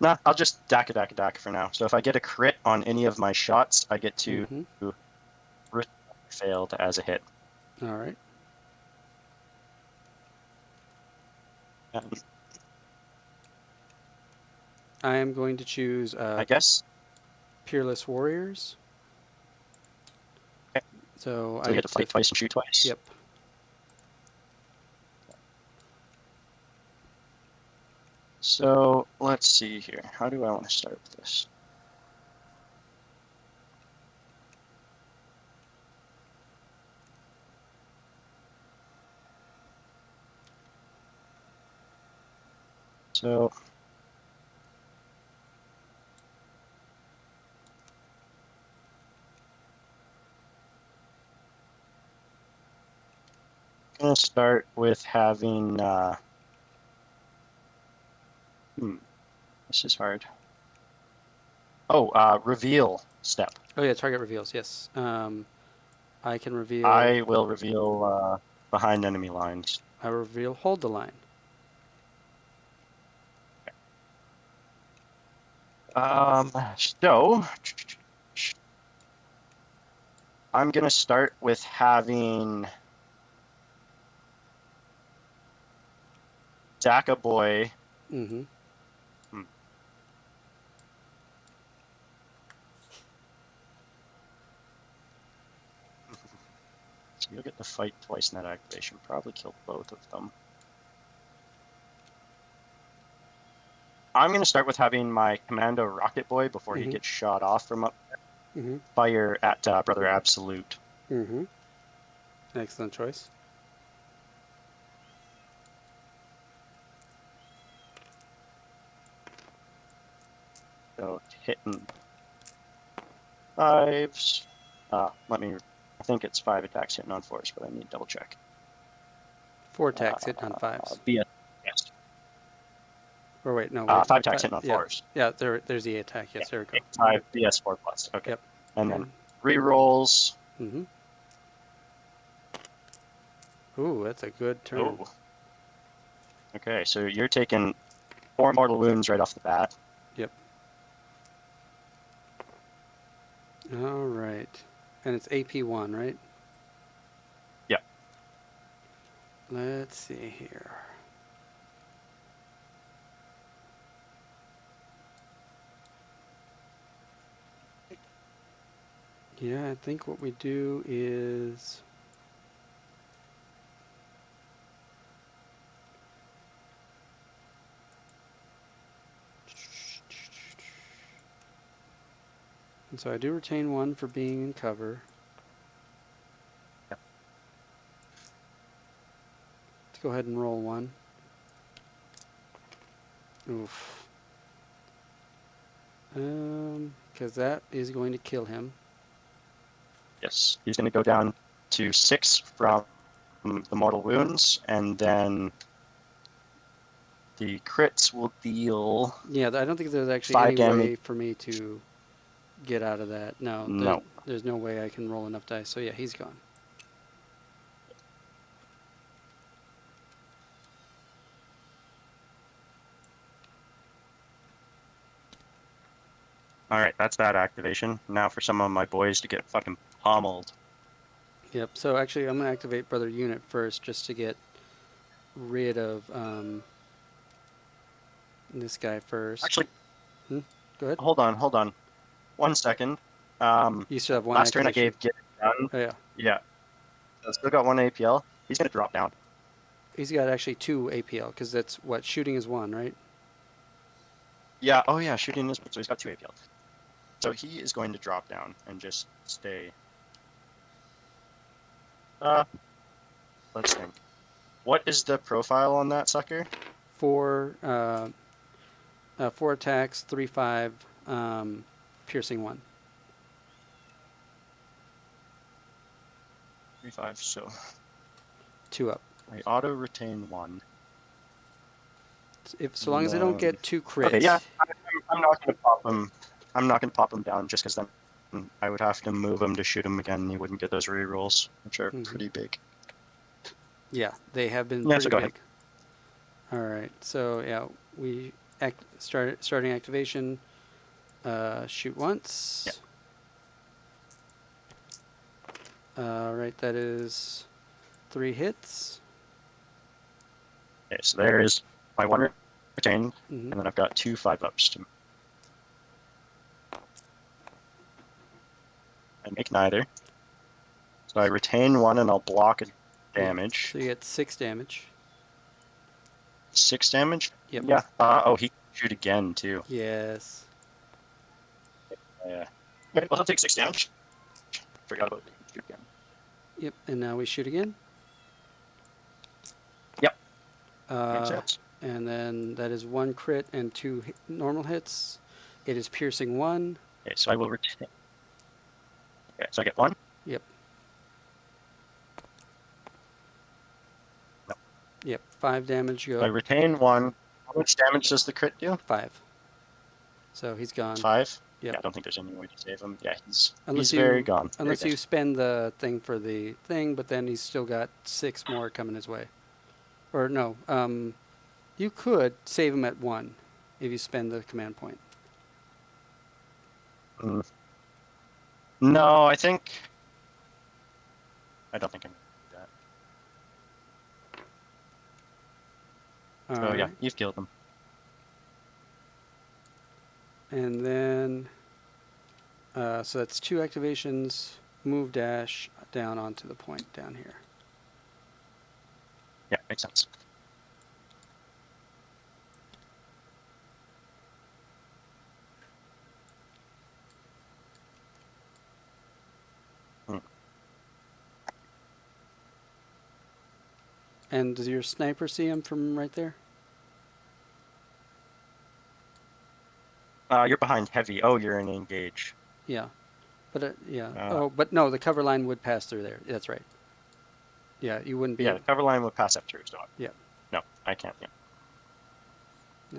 Nah, I'll just Daka for now. So if I get a crit on any of my shots, I get to failed as a hit. All right. I am going to choose I guess. Peerless Warriors. Okay. So So we get to fight twice and shoot twice. Yep. So let's see here. How do I want to start with this? So gonna start with having. This is hard. Oh, reveal step. Oh yeah, target reveals. Yes. I can reveal. I will reveal behind enemy lines. I reveal hold the line. So I'm gonna start with having Daka Boy. Mm-hmm. So you'll get to fight twice in that activation. Probably kill both of them. I'm going to start with having my Kommando Rocket Boy before he gets shot off from up there. Fire at Brother Absolute. Excellent choice. So hitting fives. I think it's 5 attacks hitting on 4s, but I need to double check. 4 attacks hitting on 5s. Yes. Or wait, no. Wait, 5 attacks hitting on yeah. 4s. Yeah, there's the attack. Yes, there we go. 5 BS4 plus. Okay. Yep. And then rerolls. Ooh, that's a good turn. Oh. Okay, so you're taking 4 mortal wounds right off the bat. Yep. All right. And it's AP1, right? Yep. Let's see here. Yeah, I think what we do is... And so I do retain 1 for being in cover. Yep. Let's go ahead and roll 1. Oof. Because that is going to kill him. Yes, he's going to go down to 6 from the mortal wounds, and then the crits will deal. Yeah, I don't think there's actually 5 any damage. way for me to get out of that. No, No. there's no way I can roll enough dice. So yeah, he's gone. All right, that's that activation. Now for some of my boys to get fucking pummeled. Yep. So actually, I'm gonna activate Brother Unit first, just to get rid of this guy first. Actually, go ahead. hold on. 1 second. You still have 1 last turn I activation. gave get it done. Oh yeah. Yeah. So still got 1 APL. He's gonna drop down. He's got actually 2 APL because that's what shooting is 1, right? Yeah. Oh yeah, shooting is so he's got 2 APL. So he is going to drop down and just stay. Let's think. What is the profile on that sucker? 4 attacks, 3/5, piercing 1. 3/5. So 2 up. I auto retain 1. So long as I don't get 2 crits. Okay, yeah, I'm not going to pop him. I'm not going to pop him down just because then I would have to move him to shoot him again. And he wouldn't get those rerolls, which are pretty big. Yeah, they have been Yeah, pretty so go big. ahead. All right, so yeah, we starting activation. Shoot once. Yeah. All right, that is 3 hits. Okay, so there is my 1 retain, and then I've got 2 5-ups to. I make neither. So I retain 1 and I'll block a damage. So you get 6 damage. 6 damage? Yep. Yeah. Oh, he can shoot again too. Yes. Yeah. Okay, well, I'll take 6 damage. Forgot about shoot again. Yep, and now we shoot again. Yep. And then that is 1 crit and 2 normal hits. It is piercing 1. Okay, so I will retain. Okay, so I get 1. Yep. 5 damage. I Go retain 1. How much damage does the crit do? 5. So he's gone. 5? Yep. Yeah, I don't think there's any way to save him. Yeah, he's Unless very you gone. Very you good. spend the thing for the thing, but then he's still got 6 more coming his way. Or no, you could save him at 1 if you spend the command point. Mm. No, I don't think I'm going to do that. All So yeah, right. you've killed him. And then, so that's 2 activations. Move dash down onto the point down here. Yeah, makes sense. Hmm. And does your sniper see him from right there? You're behind heavy. Oh, you're in engage. Yeah. But yeah. Uh, Oh, but no, the cover line would pass through there. That's right. Yeah, you wouldn't be yeah, able. the cover line would pass up through. So Yeah. no, I can't. Yeah.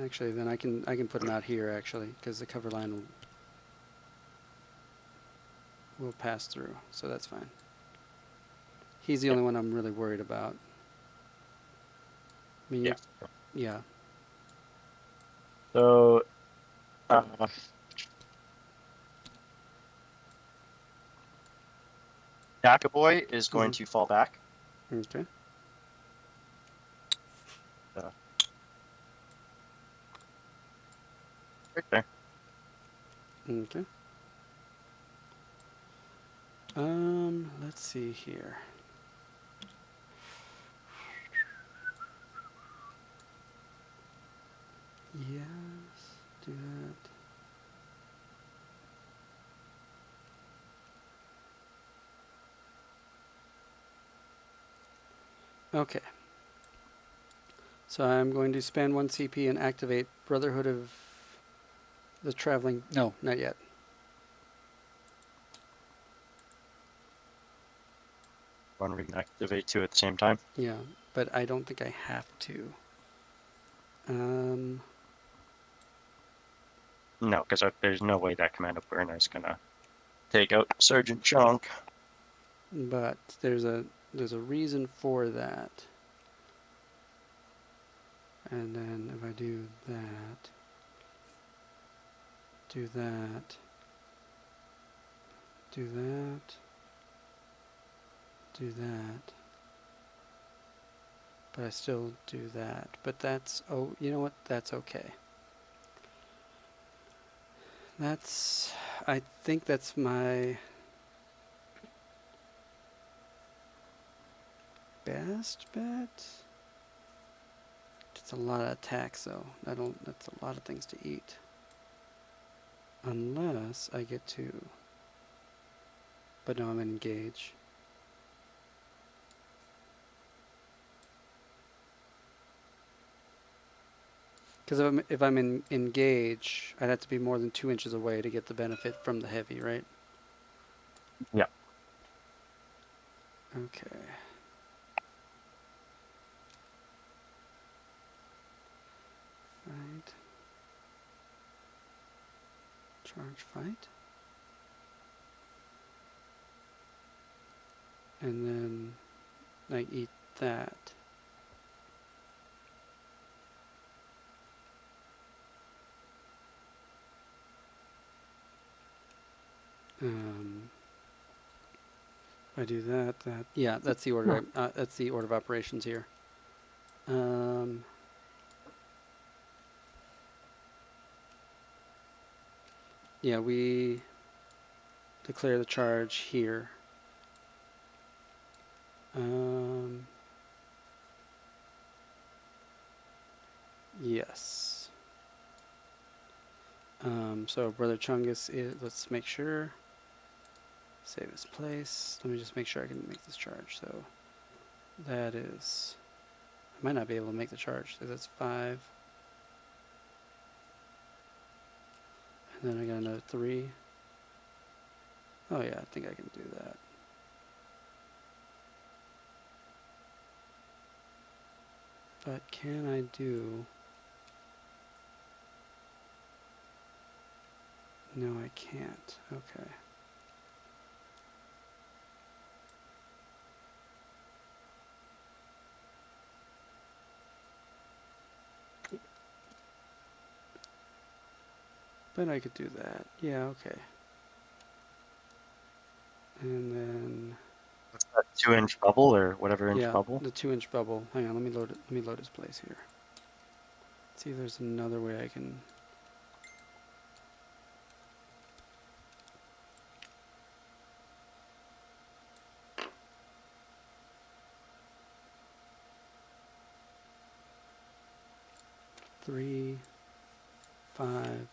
Actually, then I can put him out here actually because the cover line will pass through, so that's fine. He's the only one I'm really worried about. I mean, Yeah. yeah. So, Boy is going to fall back. Okay. Right there. Okay. Let's see here. Yes, do that. Okay. So I'm going to spend 1 CP and activate Brotherhood of the Traveling. No, not yet. Want to activate 2 at the same time? Yeah, but I don't think I have to. No, because there's no way that Commando burner is gonna take out Sergeant Chunk. But there's a reason for that. And then if I do that, do that, do that, do that, but I still do that. But that's, oh, you know what? That's okay. That's, I think that's my best bet. It's a lot of attacks though. That's a lot of things to eat. Unless I get to, but no, I'm engaged. Because if I'm in engage, I'd have to be more than 2 inches away to get the benefit from the heavy, right? Yeah. Okay. Fight. Charge fight. And then I eat that. If I do that, yeah, that's the order. That's the order of operations here. Yeah, we declare the charge here. Yes. So Brother Chungus is, let's make sure. Save his place. Let me just make sure I can make this charge. So that is, I might not be able to make the charge. So that's 5. And then I got another 3. Oh yeah, I think I can do that. But can I do... No, I can't. Okay. But I could do that. Yeah, okay. And then... What's that 2-inch bubble or whatever inch Yeah, bubble? the 2-inch bubble. Hang on, let me load it. Let me load his place here. See if there's another way I can... Three, 5. Damn.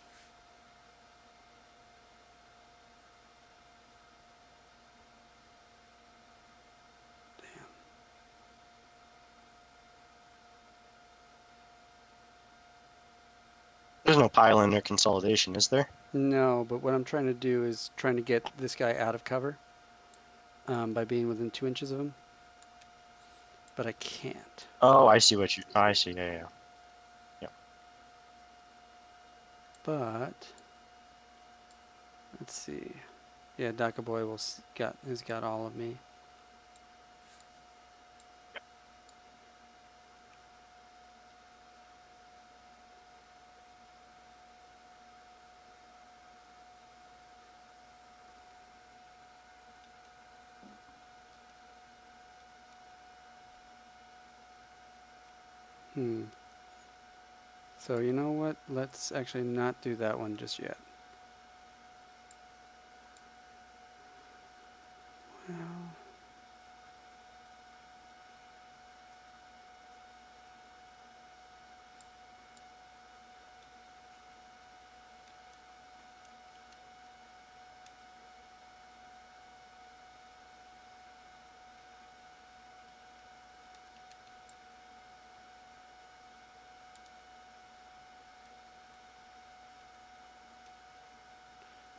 There's no pile-in or consolidation, is there? No, but what I'm trying to do is trying to get this guy out of cover by being within 2 inches of him. But I can't. Oh, I see what you... I see, yeah. But let's see. Yeah, Daka Boy has got all of me. So you know what? Let's actually not do that one just yet. Well,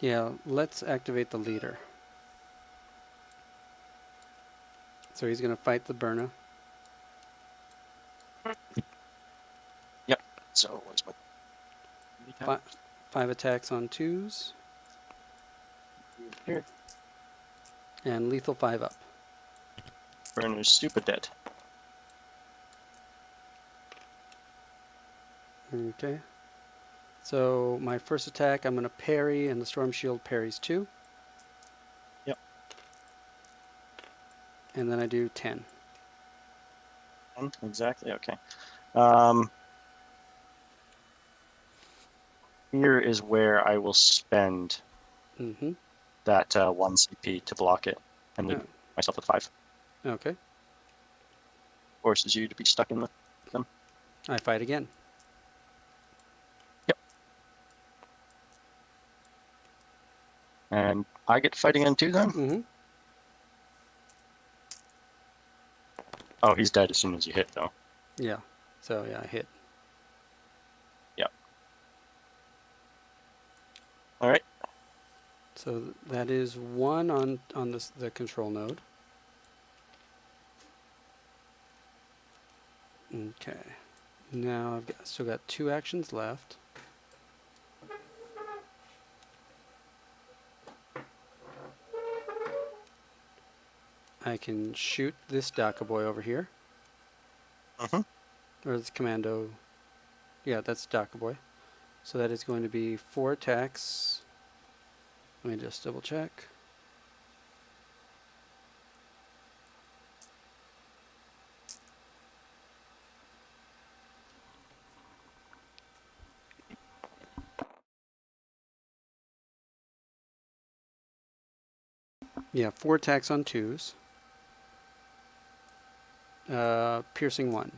yeah, let's activate the leader. So he's going to fight the Burna. Yep. So what's my... 5 attacks on 2s. Here. And lethal 5 up. Burner's stupid dead. Okay. So my first attack, I'm going to parry, and the Storm Shield parries 2. Yep. And then I do 10. Exactly, okay. Here is where I will spend that 1 CP to block it and leave myself with 5. Okay. Forces you to be stuck in them. I fight again. Yep. And I get to fight again too then? Oh, he's dead as soon as you hit, though. Yeah. So yeah, I hit. Yep. All right. So that is 1 on the control node. Okay. Now I've still got 2 actions left. I can shoot this Daka Boy over here. Or this Kommando. Yeah, that's Daka Boy. So that is going to be 4 attacks. Let me just double check. Yeah, 4 attacks on 2s. Piercing 1.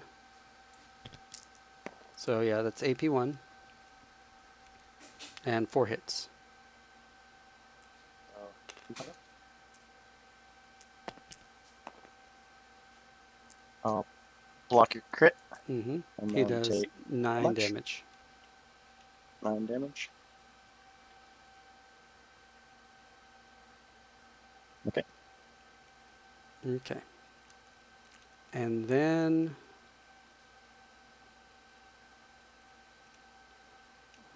So yeah, that's AP 1. And 4 hits. I'll block your crit. Mm-hmm. And He then does take 9 damage. 9 damage. Okay. Okay. And then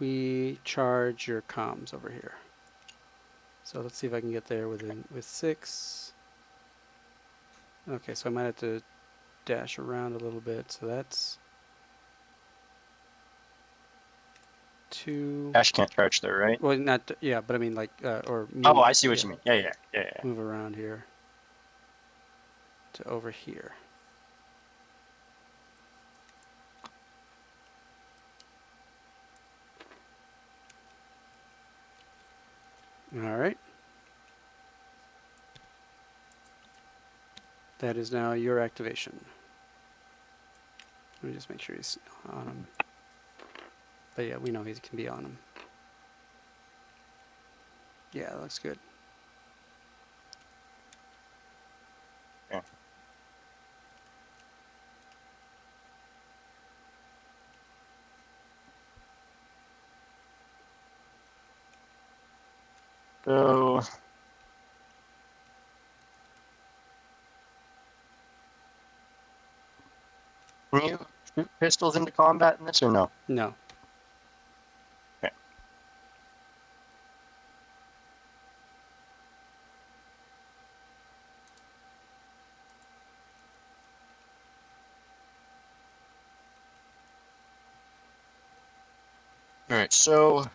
we charge your comms over here. So let's see if I can get there with 6. Okay, so I might have to dash around a little bit. So that's 2. Dash can't charge there, right? Well, not yeah, but I mean like or move. Oh, I see what yeah, you mean. Yeah. move around here to over here. All right. That is now your activation. Let me just make sure he's on him. But yeah, we know he can be on him. Yeah, that looks good. Yeah. So can you shoot pistols into combat in this or no? No. Okay. All right, so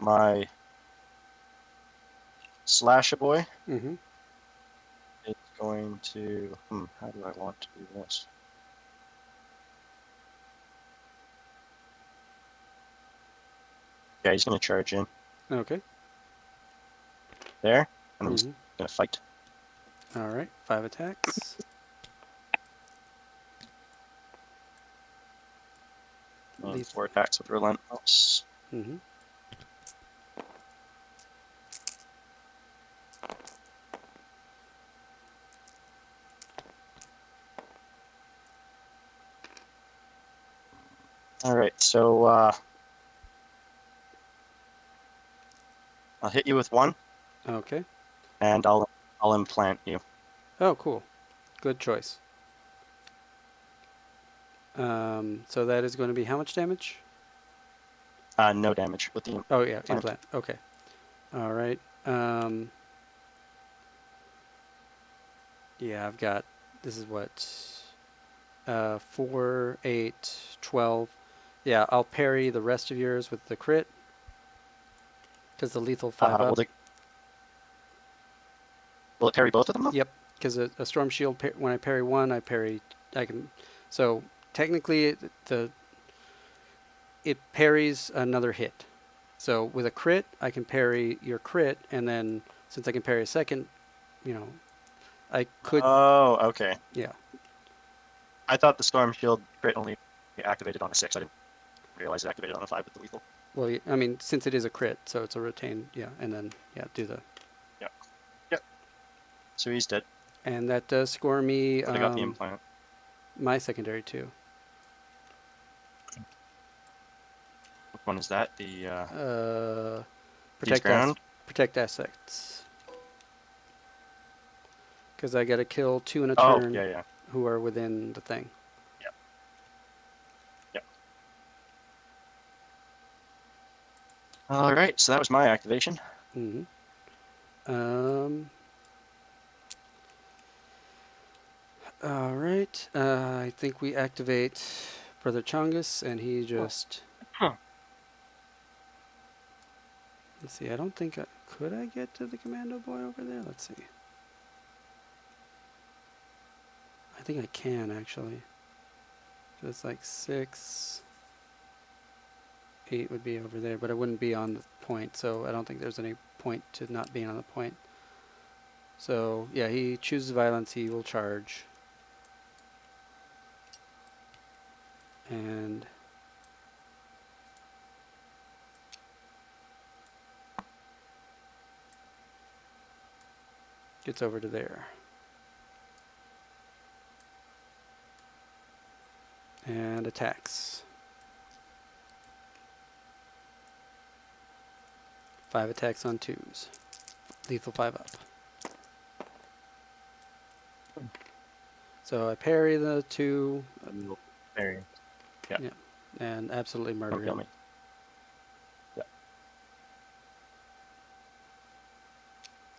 my slasher boy Mm-hmm. is going to. How do I want to do this? Yeah, he's going to charge in Okay. there, and he's Mm-hmm. going to fight. All right. 5 attacks. And 4 attacks with relentless. Mm-hmm. All right, so I'll hit you with 1, Okay. and I'll implant you. Oh, cool. Good choice. So that is going to be how much damage? No damage with the Oh, yeah, implant. implant. Okay. All right. Yeah, I've got, this is what, 4, 8, 12. Yeah, I'll parry the rest of yours with the crit. Because the lethal 5 up. Will it parry both of them? Yep, because a storm shield, when I parry one, I can. So technically, it parries another hit. So with a crit, I can parry your crit, and then since I can parry a second, I could. Oh, okay. Yeah. I thought the storm shield crit only activated on a 6. I didn't realize it activated on a 5 with the lethal. Well, I mean, since it is a crit, so it's a retained. Yeah, and then do the. Yep. So he's dead. And that does score me. But I got the implant. My secondary too. Which one is that? The Protect ground. Protect assets. Because I got to kill 2 in a Oh, turn yeah. who are within the thing. Yep. All right, so that was my activation. Mm-hmm. All right. I think we activate Brother Chungus, and he just. Huh. Let's see. I don't think could I get to the Kommando boy over there. Let's see. I think I can actually. So it's like 6, 8 would be over there, but it wouldn't be on the point. So I don't think there's any point to not being on the point. So yeah, he chooses violence. He will charge. And gets over to there. And attacks. 5 attacks on 2s. Lethal 5 up. So I parry the 2. Parry. Yeah. And absolutely murder Don't kill him. me.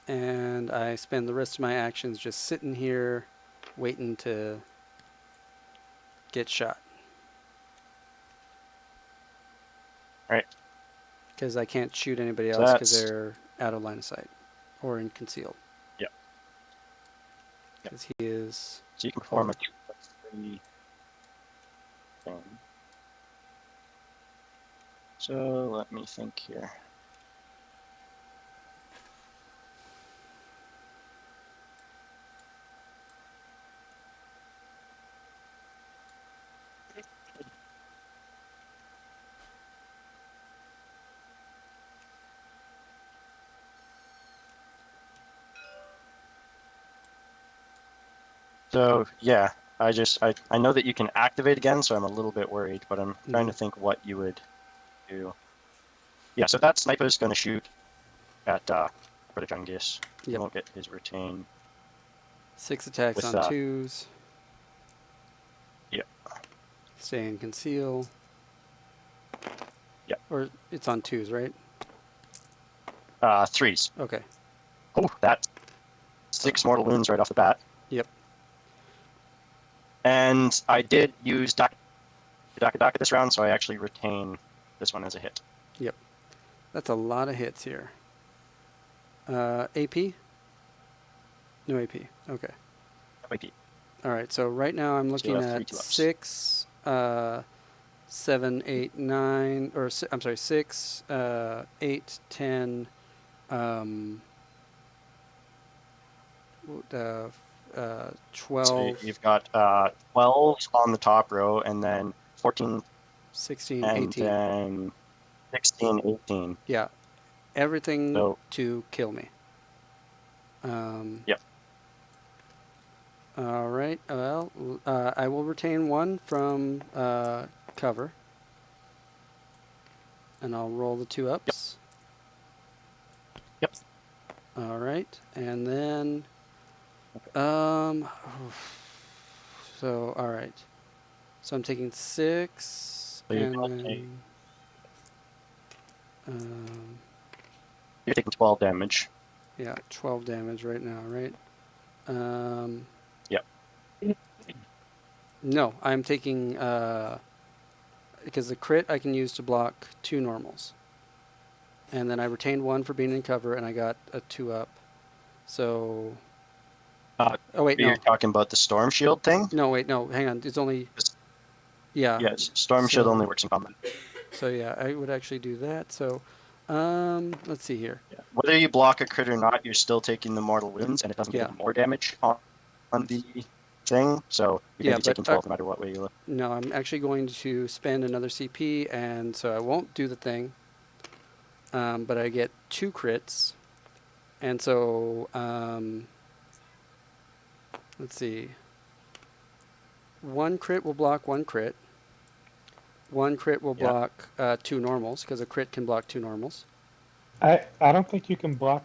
Yeah. And I spend the rest of my actions just sitting here, waiting to get shot. Right. Because I can't shoot anybody So else because that's they're out of line of sight or in concealed. yeah. Because he is. So you can Hold perform on. a 2+3 thing. So let me think here. So yeah, I know that you can activate again, so I'm a little bit worried, but I'm trying to think what you would do. Yeah, so that sniper is going to shoot at Protogungis. He Yep. won't get his retain 6 attacks with on 2s. yeah. Stay in conceal. Yeah. Or it's on 2s, right? 3s. Okay. Oh, that's 6 mortal wounds right off the bat. Yep. And I did use Daka this round, so I actually retain this one as a hit. Yep. That's a lot of hits here. AP? No AP. Okay. Wait, All right. So right now I'm so looking you have 3 at 2-ups. 6, 7, 8, 9, or I'm sorry, 6, 8, 10, 12, So you've got 12 on the top row, and then 14, 16, and 18. then 16, 18. Yeah. Everything So to kill me. yep. All right. Well, I will retain 1 from cover. And I'll roll the 2-ups. Yep. All right. And then, so, all right. So I'm taking 6, So and then, you're taking 12 damage. yeah, 12 damage right now, right? Yep. No, I'm taking, because the crit I can use to block 2 normals. And then I retained 1 for being in cover, and I got a 2-up. So, oh wait, You're no. talking about the Storm Shield thing? No, wait, no, hang on. It's only, yeah. Yes, Storm Shield only works in combat. So yeah, I would actually do that. So, let's see here. Yeah. Whether you block a crit or not, you're still taking the mortal wounds, and it doesn't Yeah. give more damage on the thing. So you're Yeah, going to be but taking 12 no matter what way you look. no, I'm actually going to spend another CP, and so I won't do the thing. But I get 2 crits, and so let's see. 1 crit will block 1 crit. 1 crit will Yeah. block 2 normals because a crit can block 2 normals. I don't think you can block.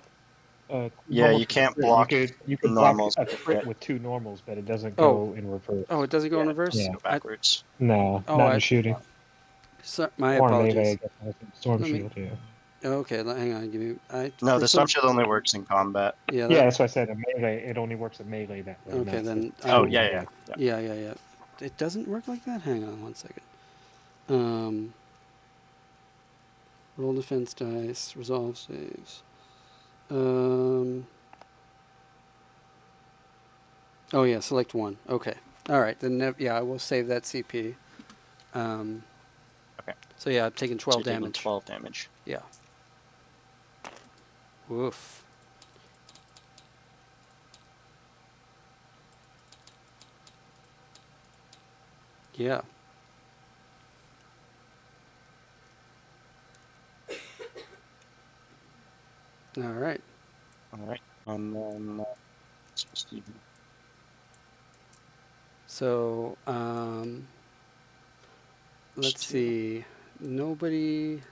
Yeah, normals you with a can't crit. block You could block normals a with a crit crit. with 2 normals, but it doesn't Oh. go in reverse. Oh, it doesn't go in reverse. Yeah. Go backwards. No, Oh, not in shooting. So, my Or in melee, I apologies. guess. Storm Let me- shield, yeah. Okay, hang on. Give me. No, for the some- Storm Shield only works in combat. Yeah. Yeah, that's what I said. In melee, it only works in melee that way. Okay, not then. the- Oh, yeah. Yeah. It doesn't work like that. Hang on 1 second. Roll defense dice. Resolve saves. Oh yeah, select 1. Okay. All right. Then yeah, I will save that CP. Okay. So yeah, I'm taking 12 So you're taking damage. 12 damage. Yeah. Woof. Yeah. All right. All right. And then Steven. So, let's see. Nobody.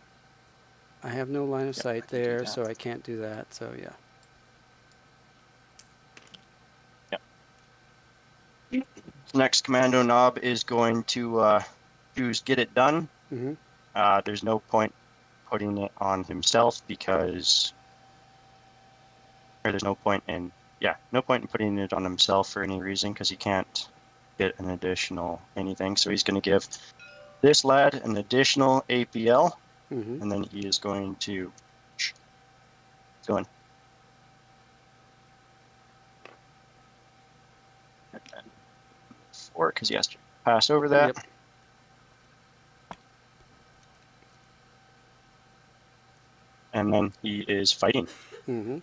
I have no line of Yep, sight I can do there, that. so I can't do that. So yeah. Next Commando Knob is going to choose get it done, Mm-hmm. there's no point putting it on himself because, or there's no point in, no point in putting it on himself for any reason because he can't get an additional anything. So he's going to give this lad an additional APL, Mm-hmm. and then he is going to go in. And then 4 because he has to pass over that. Yep. And then he is fighting. Mm-hmm. 2,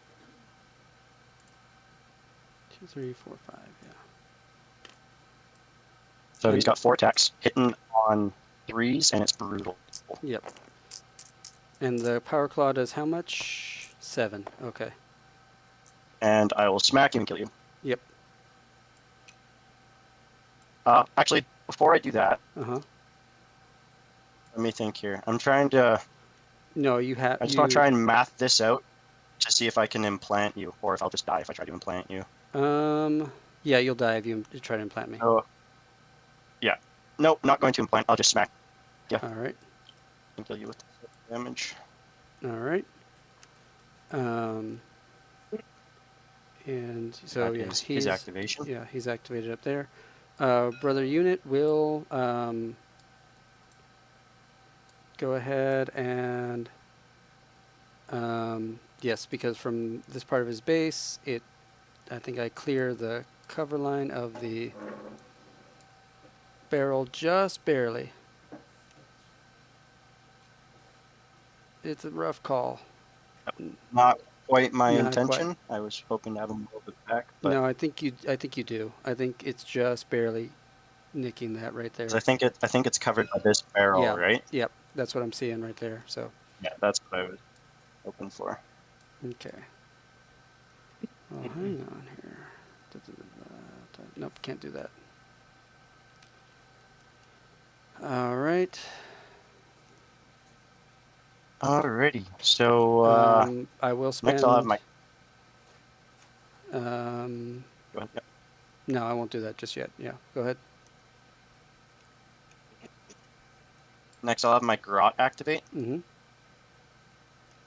3, 4, 5. Yeah. So he's And got 4 attacks, hitting on 3s, and it's brutal. yep. And the power claw does how much? 7. Okay. And I will smack you and kill you. Yep. Actually, before I do that, Uh-huh. let me think here. I'm trying to. No, you have I just want to try and math this out to see if I can implant you, or if I'll just die if I try to implant you. Yeah, you'll die if you try to implant me. So, yeah. Nope, not going to implant. I'll just smack. Yeah. All right. And kill you with damage. All right. And so That yeah, is his activation. Yeah, he's activated up there. Brother unit will go ahead and yes, because from this part of his base, I think I clear the cover line of the barrel just barely. It's a rough call. Not quite my Not intention. I was hoping to have him a little bit back, but No, I think you do. I think it's just barely nicking that right there. I think it's covered by this barrel, Yeah. right? Yep. That's what I'm seeing right there. So. Yeah, that's what I was hoping for. Okay. Well, hang on here. Nope, can't do that. All right. Alrighty. So I will spend. next I'll have my. Um, Go ahead. Yep. no, I won't do that just yet. Yeah, go ahead. Next I'll have my Grot activate. Mm-hmm.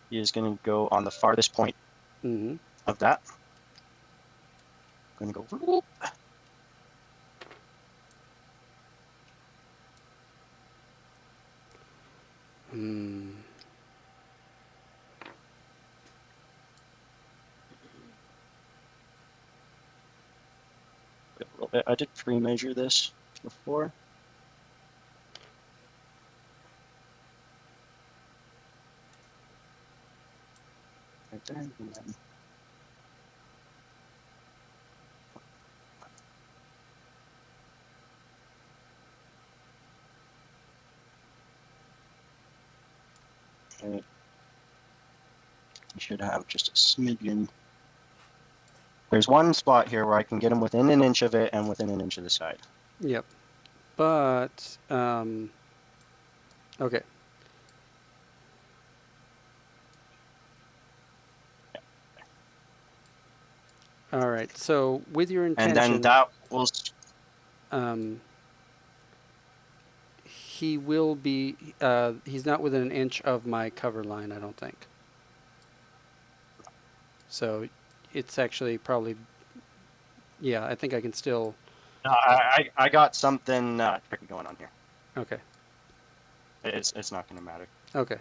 He is going to go on the farthest point Mm-hmm. of that. Going to go. Whoop. Mm. A little bit. I did pre-measure this before. Right there. And then okay. You should have just a smidgen. There's one spot here where I can get him within an inch of it and within an inch of the side. Yep. But okay. All right. So with your intention, And then that will. he will be. He's not within an inch of my cover line, I don't think. So it's actually probably. Yeah, I think I can still. I got something tricky going on here. Okay. It's not going to matter. Okay.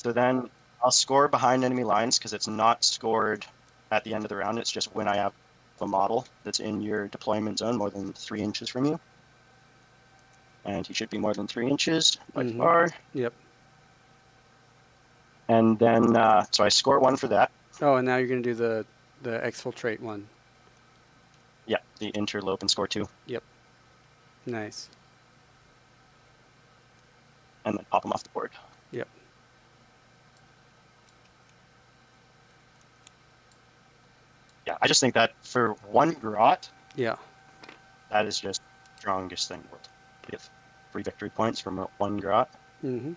So then I'll score behind enemy lines because it's not scored at the end of the round. It's just when I have a model that's in your deployment zone more than 3 inches from you. And he should be more than 3 inches by far. Yep. And then, so I score 1 for that. Oh, and now you're going to do the exfiltrate one. Yeah, the interlope and score 2. Yep. Nice. And then pop them off the board. Yep. Yeah, I just think that for 1 grot, Yeah. that is just the strongest thing in the world. You get 3 victory points from 1 grot. Mm-hmm.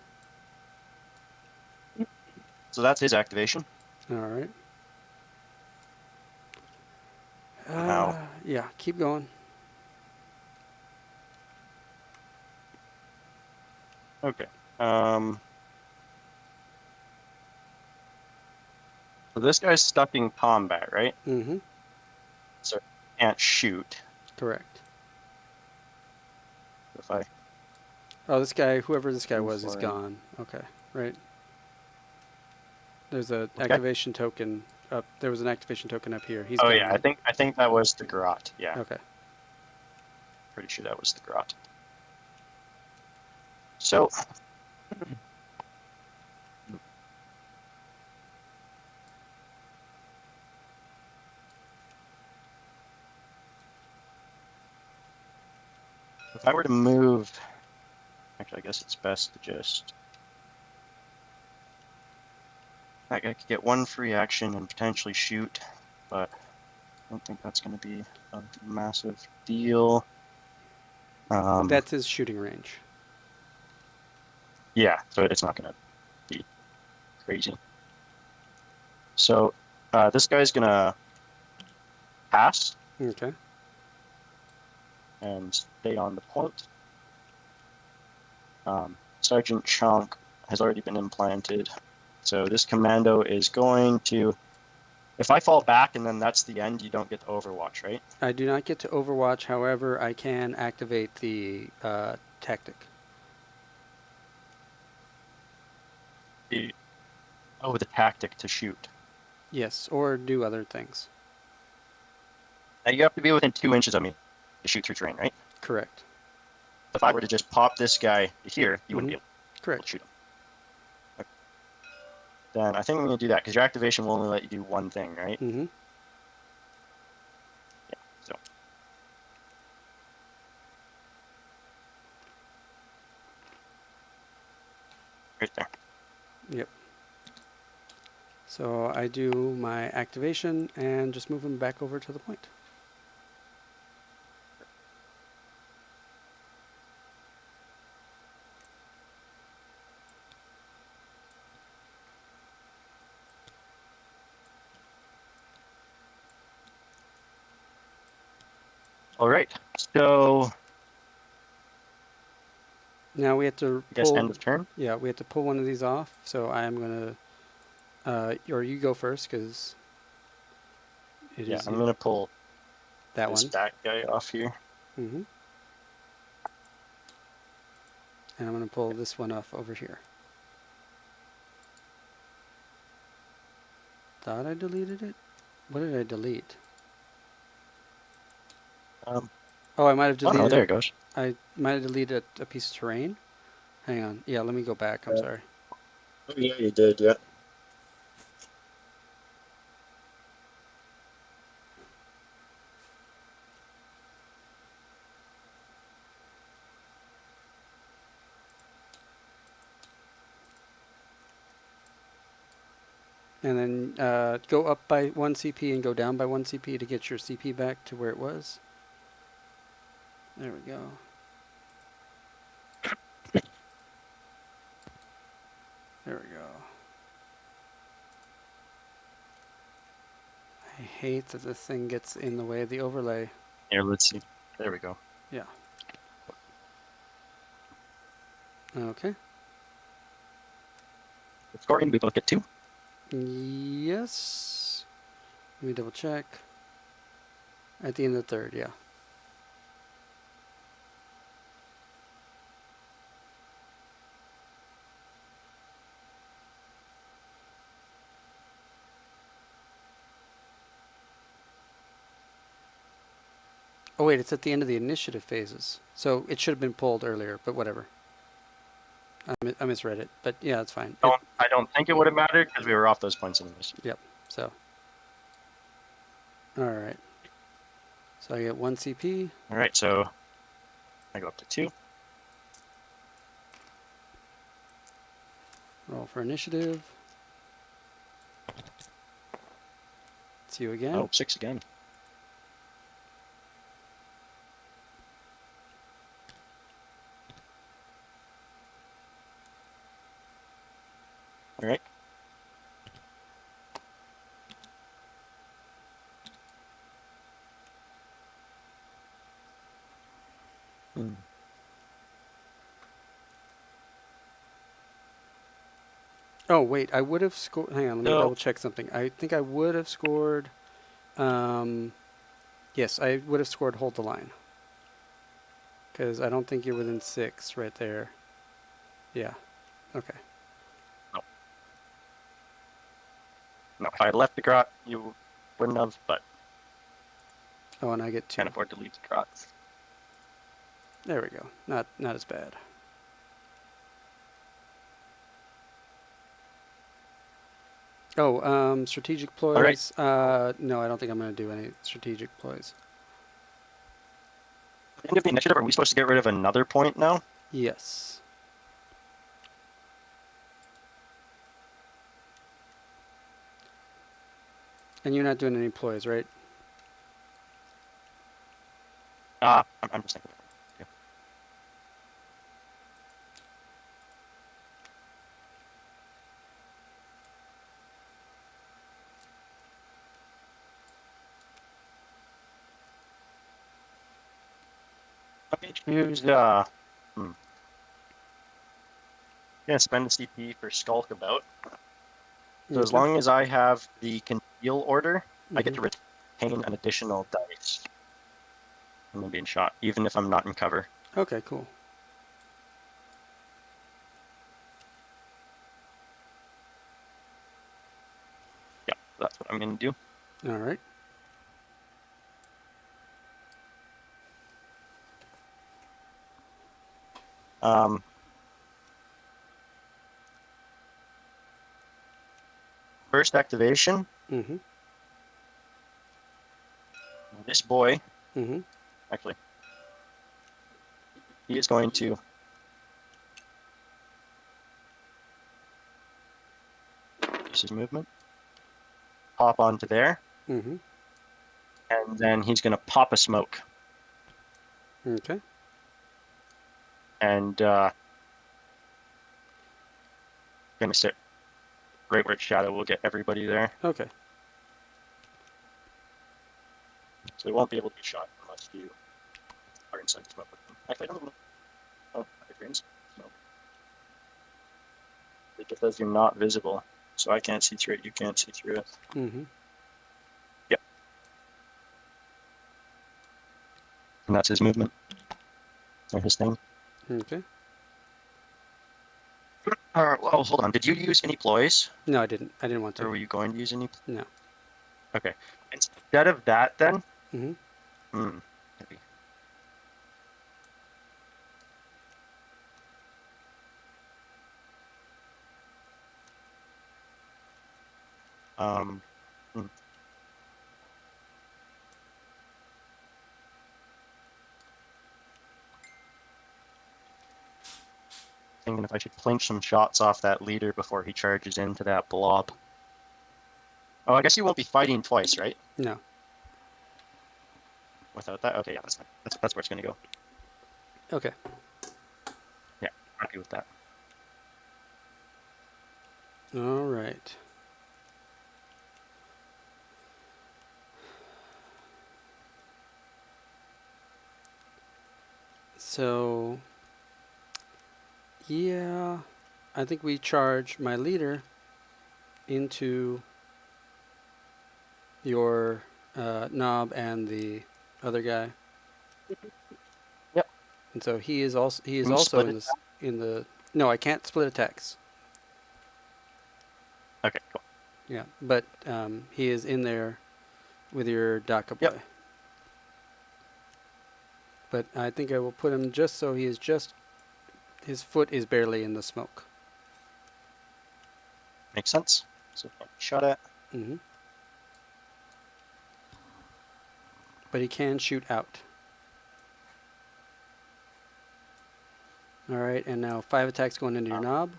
So that's his activation. All right. Now, Yeah, keep going. Okay. So this guy's stuck in combat, right? Mm-hmm. So he can't shoot. Correct. If I Oh, this guy, whoever this guy move was, is forward. gone. Okay, right. There's a Okay. activation token up. There was an activation token up here. He's Oh gone. yeah, I think that was the grot. Yeah, Okay. pretty sure that was the grot. So if I were to move, actually, I guess it's best to just. That guy could get one free action and potentially shoot, but I don't think that's going to be a massive deal. That's his shooting range. Yeah, so it's not going to be crazy. So this guy's going to pass Okay. and stay on the point. Sergeant Chunk has already been implanted. So this commando is going to, if I fall back and then that's the end, you don't get the overwatch, right? I do not get to Overwatch. However, I can activate the tactic. Oh, the tactic to shoot. Yes, or do other things. Now you have to be within 2 inches of me to shoot through terrain, right? Correct. If I were to just pop this guy here, you wouldn't be able to Correct. shoot him. Okay. Then I think I'm going to do that because your activation will only let you do one thing, right? Mm-hmm. Yeah. So right there. Yep. So I do my activation and just move him back over to the point. All right. So Now we have to I guess end pull. of turn. Yeah, we have to pull one of these off. So I am gonna, or you go first because it Yeah, is I'm going to pull that this one. back guy off here. Mm-hmm. And I'm gonna pull this one off over here. Thought I deleted it. What did I delete? Oh, I might have Oh no, deleted. there it goes. I might have deleted a piece of terrain. Hang on. Yeah, let me go back. I'm sorry. Oh yeah, you did. Yeah. And then go up by 1 CP and go down by 1 CP to get your CP back to where it was. There we go. There we go. I hate that this thing gets in the way of the overlay. Here, let's see. There we go. Yeah. Okay. Scoring, we both get 2. Yes. Let me double check. At the end of the third, yeah. Oh wait, it's at the end of the initiative phases. So it should have been pulled earlier, but whatever. I misread it, but yeah, it's fine. I don't think it would have mattered because we were off those points anyways. Yep. So. All right. So I get 1 CP. All right, so I go up to 2. Roll for initiative. It's you again. Oh, 6 again. All right. Oh, wait, I would have scored. Hang on, let me No. double check something. I think I would have scored. Yes, I would have scored hold the line. Because I don't think you're within 6 right there. Yeah. Okay. No, if I had left the grot, you wouldn't have, but Oh, and I get 2. can't afford to leave the grot. There we go. Not as bad. Oh, strategic ploys. right. No, I don't think I'm going to do any strategic ploys. At the end of the initiative, are we supposed to get rid of another point now? Yes. And you're not doing any ploys, right? I'm just thinking. Yeah. Okay, choose, gonna spend the CP for Skulk About. So as Okay. long as I have the Conceal order, I get Mhm. to retain an additional dice from being shot, even if I'm not in cover. Okay, cool. Yeah, that's what I'm gonna do. All right. First activation, Mm-hmm. this boy, Mm-hmm. actually, he is going to use his movement, pop onto there, Mm-hmm. and then he's gonna pop a smoke. Okay. And gonna sit right where it's shadow. We'll get everybody there, Okay. so they won't be able to be shot unless you are inside the smoke with them. Actually, I don't know. Oh, if you're in smoke, it just says you're not visible, so I can't see through it. You can't see through it. Mm-hmm. Yep, and that's his movement or his thing. Okay. Oh, hold on. Did you use any ploys, No, I didn't. I didn't want or to. were you going to use any? No. Okay. Instead of that, then. Mm-hmm. Maybe. Um. hmm. Thinking if I should clinch some shots off that leader before he charges into that blob. Oh, I guess you won't be fighting twice, right? No. Without that? Okay, yeah, that's fine. That's where it's going to go. Okay. Yeah, happy with that. All right. So, yeah, I think we charge my leader into your knob and the other guy, Yep. and so he is also Can you in split it? this in the. No, I can't split attacks. Okay, cool. Yeah, but he is in there with your Daka boy. Yep. But I think I will put him just so he is just his foot is barely in the smoke. Makes sense. So shot at. Mm-hmm. But he can shoot out. All right, and now 5 attacks going into your knob.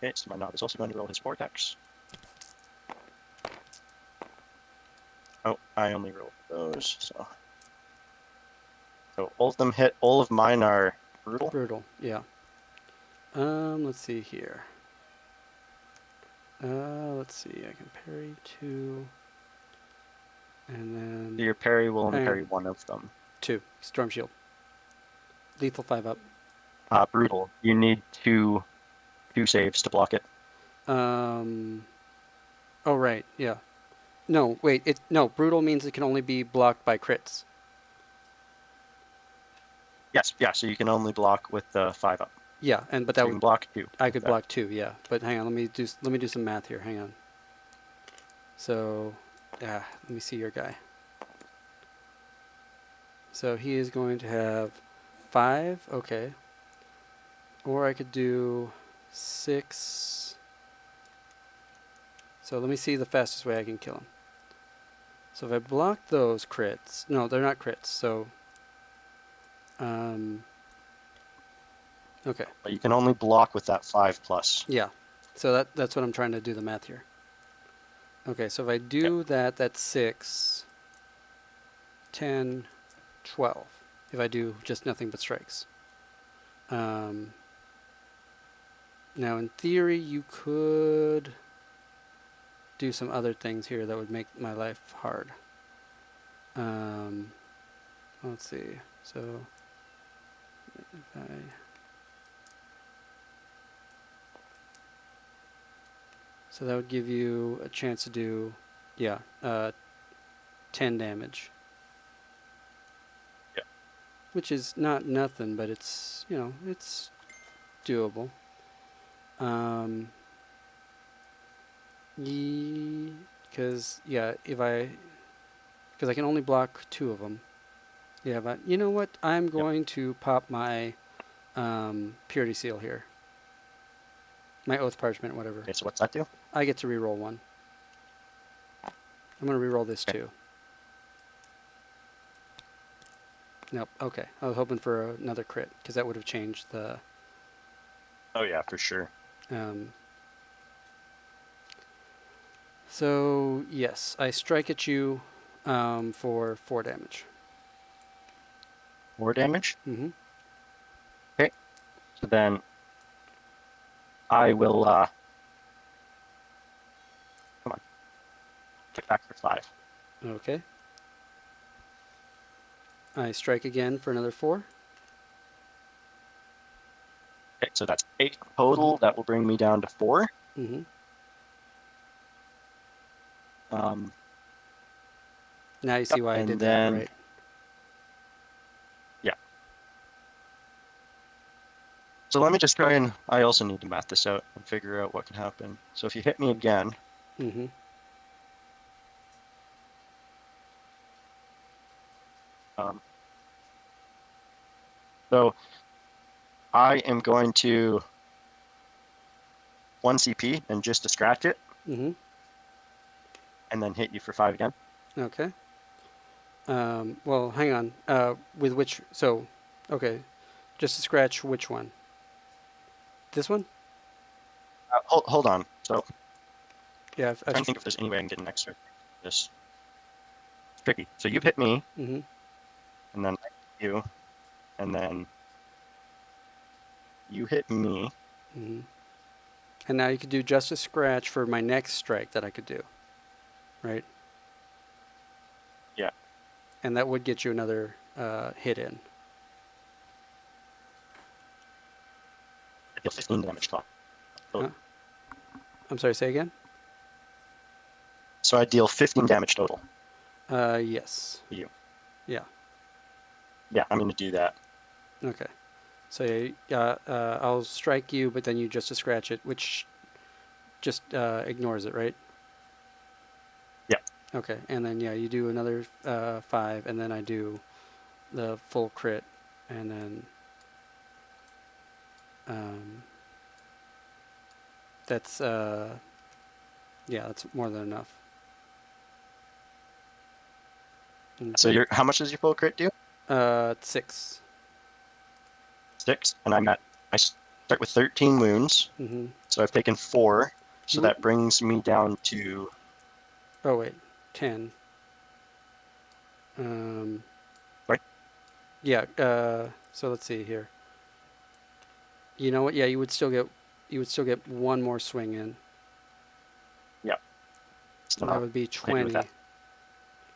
Okay, so my knob is also going to roll his vortex. Oh, I only rolled those, so. So all of them hit. All of mine are brutal. Brutal, yeah. Let's see here. Let's see. I can parry 2, and then So your parry will only hang on. parry one of them. 2 storm shield. Lethal 5 up. Brutal. You need 2 2 saves to block it. Oh, right. Yeah. No, wait. No. Brutal means it can only be blocked by crits. Yes, yeah. So you can only block with the 5 up. Yeah, but So that you can would block 2. I with could that. block 2. Yeah, but hang on. Let me do some math here. Hang on. So, let me see your guy. So he is going to have 5. Okay. Or I could do 6. So let me see the fastest way I can kill him. So if I block those crits, no, they're not crits. So, okay, But you can only block with that 5 plus. yeah. So that's what I'm trying to do the math here. Okay, so if I do that, that's 6, 10, 12. If I do just nothing but strikes. Now, in theory, you could do some other things here that would make my life hard. Let's see. So, if I... So that would give you a chance to do, 10 damage. Yeah. Which is not nothing, but it's, it's doable. Because I can only block 2 of them. Yeah, but you know what? I'm going to pop my purity seal here. My oath parchment, whatever. Okay, so what's that do? I get to reroll 1. I'm going to reroll this too. Nope. Okay. I was hoping for another crit because that would have changed the. Oh yeah, for sure. So yes, I strike at you for 4 damage. 4 damage? Mm-hmm. Okay. So then I will come on. Get back for 5. Okay. I strike again for another 4. Okay, so that's 8 total. That will bring me down to 4. Mm-hmm. Now you see why I did that, right? Yeah. So let me just try and I also need to math this out and figure out what can happen. So if you hit me again, Mm-hmm. so I am going to 1 CP and just to scratch it, Mm-hmm. and then hit you for 5 again. Okay. Well, hang on. With which? So, okay. Just to scratch which one? This one? Hold on. So Yeah. I'm trying to think if there's any way I can get an extra. This it's tricky. So you've hit me, Mm-hmm. and then I hit you, and then you hit me. Mm-hmm. And now you could do just a scratch for my next strike that I could do, right? Yeah. And that would get you another hit in. I deal 15 damage total. Huh? I'm sorry, say again? So I deal 15 damage total. Yes. To you. Yeah. Yeah, I'm going to do that. Okay. So I'll strike you, but then you just to scratch it, which just ignores it, right? Yeah. Okay, and then you do another 5, and then I do the full crit, and then that's that's more than enough. So how much does your full crit do? 6. 6, and I start with 13 wounds. Mm-hmm. So I've taken 4, so that brings me down to. Oh wait, 10. Right. Yeah. So let's see here. You know what? Yeah, you would still get 1 more swing in. Yeah. So that would be 20.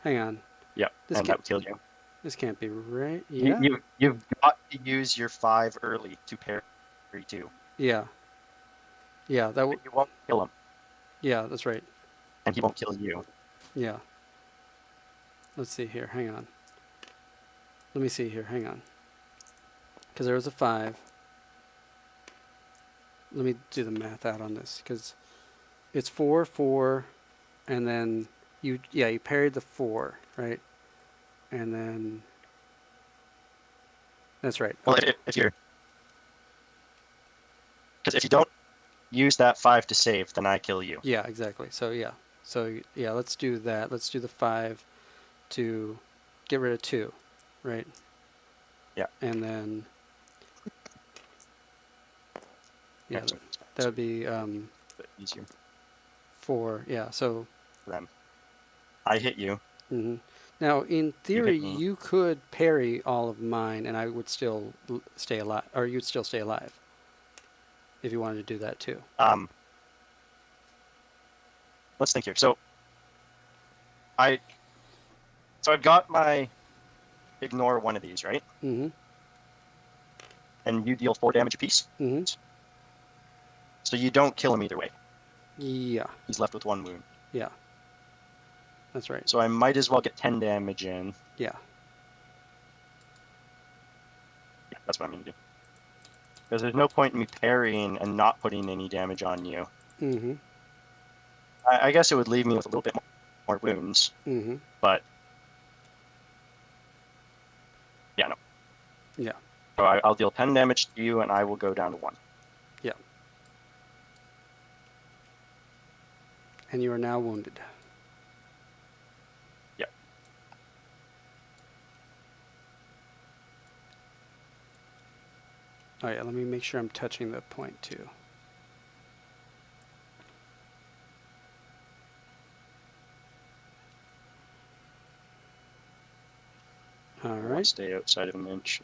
Hang on. Yeah, and that would kill you. This can't be right. Yeah. You've got to use your 5 early to parry 2. Yeah. Yeah, that You won't kill him, yeah, that's right. and he won't kill you. Yeah. Let's see here. Hang on. Let me see here. Hang on. Because there was a 5. Let me do the math out on this. Because it's 4, 4, and then you parried the 4, right? And then that's right. Well, Okay. if you're, because if you don't use that 5 to save, then I kill you. Yeah, exactly. So yeah, let's do that. Let's do the 5 to get rid of 2, right? Yeah. And then yeah, Actually, that would be a bit easier 4. Yeah. So for them. I hit you. hmm now in You theory hit me. you could parry all of mine, and I would still stay alive, or you'd still stay alive if you wanted to do that too. Let's think here. So I've got my ignore one of these, right? Mm-hmm. And you deal 4 damage apiece. Mm-hmm. So you don't kill him either way. Yeah. He's left with 1 wound. Yeah. That's right. So I might as well get 10 damage in. Yeah. Yeah, that's what I'm gonna do. Because there's no point in me parrying and not putting any damage on you. Mm-hmm. I guess it would leave me with a little bit more wounds, Mm-hmm. but yeah, no. Yeah. So I'll deal 10 damage to you, and I will go down to 1. Yeah. And you are now wounded. Yep. Oh yeah, let me make sure I'm touching the point too. All I want right. to stay outside of an inch.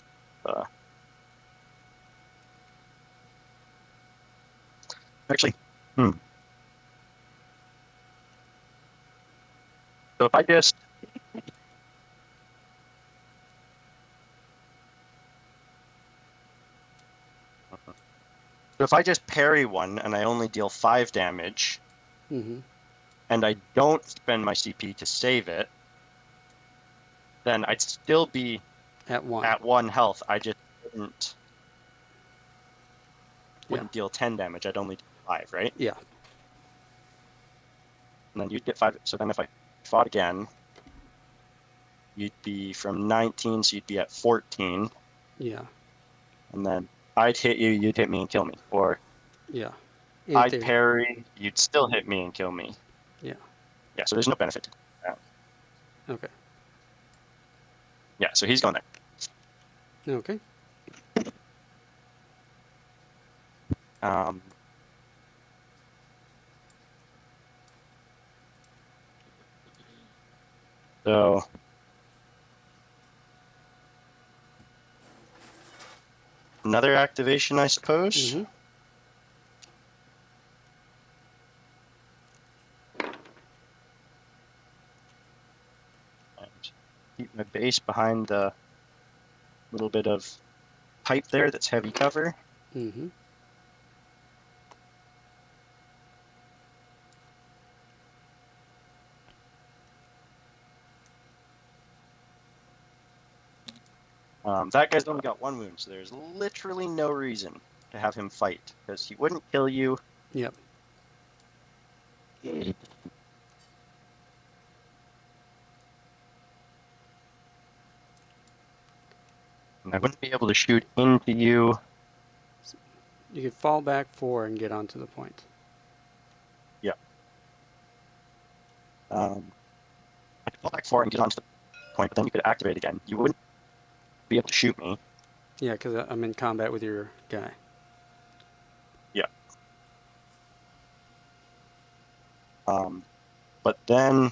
Actually, so if I just parry one and I only deal 5 damage, Mm-hmm. and I don't spend my CP to save it, then I'd still be At 1. at 1 health. I just Yeah. wouldn't deal 10 damage. I'd only deal 5, right? Yeah. And then you'd get 5. So then if I fought again, you'd be from 19, so you'd be at 14. Yeah. And then I'd hit you, you'd hit me and kill me. Or Yeah. In I'd theory. parry, you'd still hit me and kill me. Yeah. Yeah, so there's no benefit to that. Okay. Yeah, so he's going there. Okay. So another activation, I suppose. Mm-hmm. And keep my base behind the little bit of pipe there that's heavy cover. Mm-hmm. That guy's only got 1 wound, so there's literally no reason to have him fight, because he wouldn't kill you. Yep. And I wouldn't be able to shoot into you. You could fall back 4 and get onto the point. Yeah. I could fall back 4 and get onto the point, but then you could activate again. You wouldn't be able to shoot me. Yeah, because I'm in combat with your guy. Yeah. But then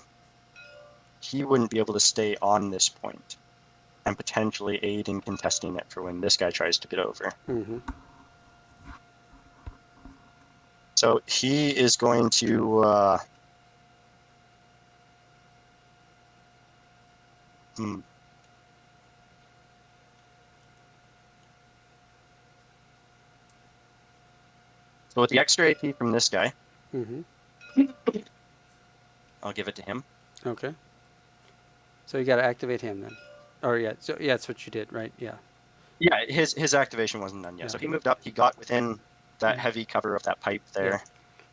he wouldn't be able to stay on this point and potentially aid in contesting it for when this guy tries to get over. Mm-hmm. So he is going to So with the extra AP from this guy, Mm-hmm. I'll give it to him. Okay. So you got to activate him then. Or yeah, so yeah, that's what you did, right? Yeah. Yeah, his activation wasn't done yet. Yeah. So he moved up. He got within that Mhm. heavy cover of that pipe there, Yeah.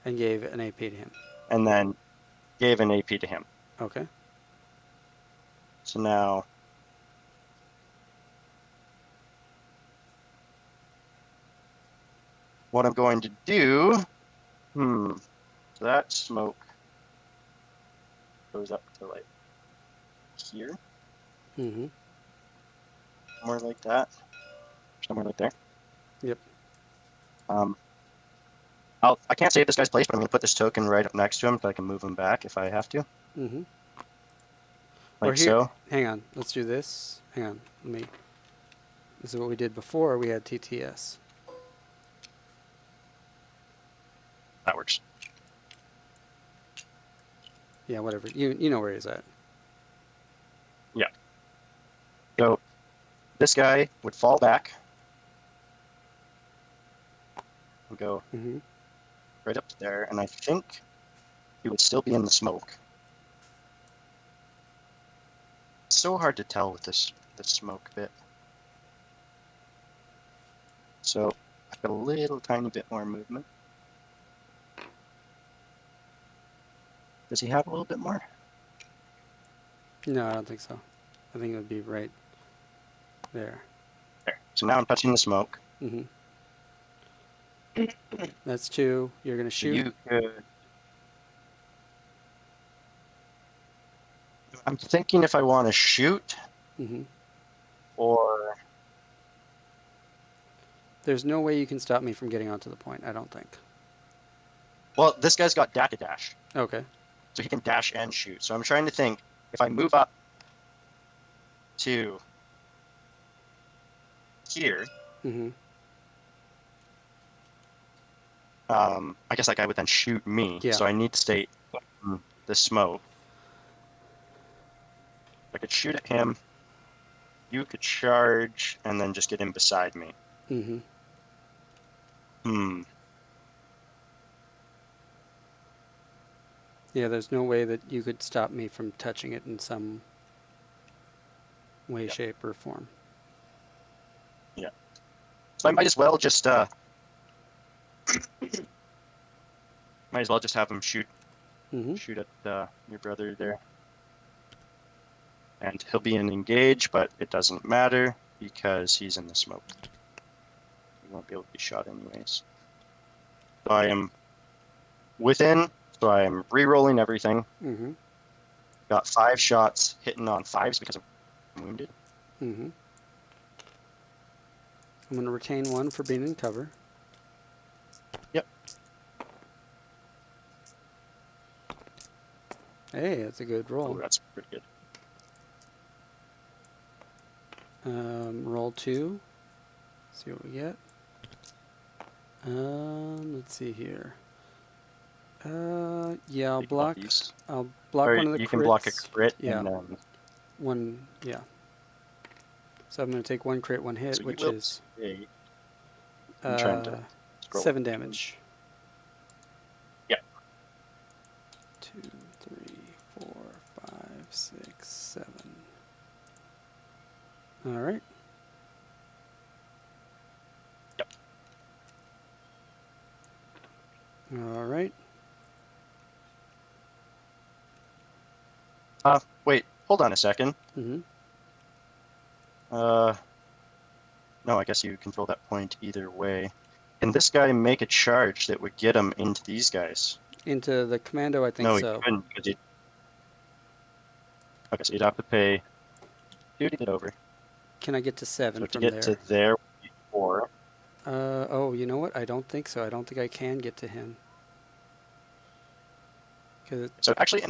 And gave an AP to him. and then gave an AP to him. Okay. So now, what I'm going to do, so that smoke goes up to like here, Mm-hmm. somewhere like that, somewhere like there. Yep. I can't save this guy's place, but I'm going to put this token right up next to him so I can move him back if I have to, Mm-hmm. Or like here, so. hang on. Let's do this. Hang on. This is what we did before. We had TTS. That works. Yeah, whatever. You know where he's at. Yeah. So this guy would fall back and go Mm-hmm. right up to there, and I think he would still be in the smoke. It's so hard to tell with this smoke bit. So I've got a little tiny bit more movement. Does he have a little bit more? No, I don't think so. I think it would be right there. There. So now I'm touching the smoke. Mm-hmm. That's 2. You're going to So shoot. you could. I'm thinking if I want to shoot Mm-hmm. or. There's no way you can stop me from getting onto the point, I don't think. Well, this guy's got dash, Okay. so he can dash and shoot. So I'm trying to think if I move up to here, Mm-hmm. I guess that guy would then shoot me. Yeah. So I need to stay in the smoke. I could shoot at him. You could charge and then just get in beside me. Mm-hmm. Yeah, there's no way that you could stop me from touching it in some way, shape, or form. Yeah. So I might as well just have him shoot Mm-hmm. at your brother there. And he'll be in engage, but it doesn't matter because he's in the smoke. He won't be able to be shot anyways. So I am within, so I am re-rolling everything. Mm-hmm. Got 5 shots hitting on 5s because I'm wounded. Mm-hmm. I'm going to retain 1 for being in cover. Yep. Hey, that's a good roll. Oh, that's pretty good. Roll 2. See what we get. Let's see here. Yeah, I'll You can block block. these. I'll block Or one of the crits. you can block a crit Yeah. and then. One. Yeah. So I'm going to take 1 crit, 1 hit, So you which will is stay. I'm trying to scroll. 7 damage. Yeah. 2, 3, 4, 5, 6, 7. All right. Yep. All right. Wait, hold on a second. Mm-hmm. No, I guess you control that point either way. Can this guy make a charge that would get him into these guys? Into the Kommando, I think No, he so. couldn't because he. Okay, so you'd have to pay 2 to get over. Can I get to 7 So to from get there? to there would be 4. Oh, you know what? I don't think so. I don't think I can get to him. So actually,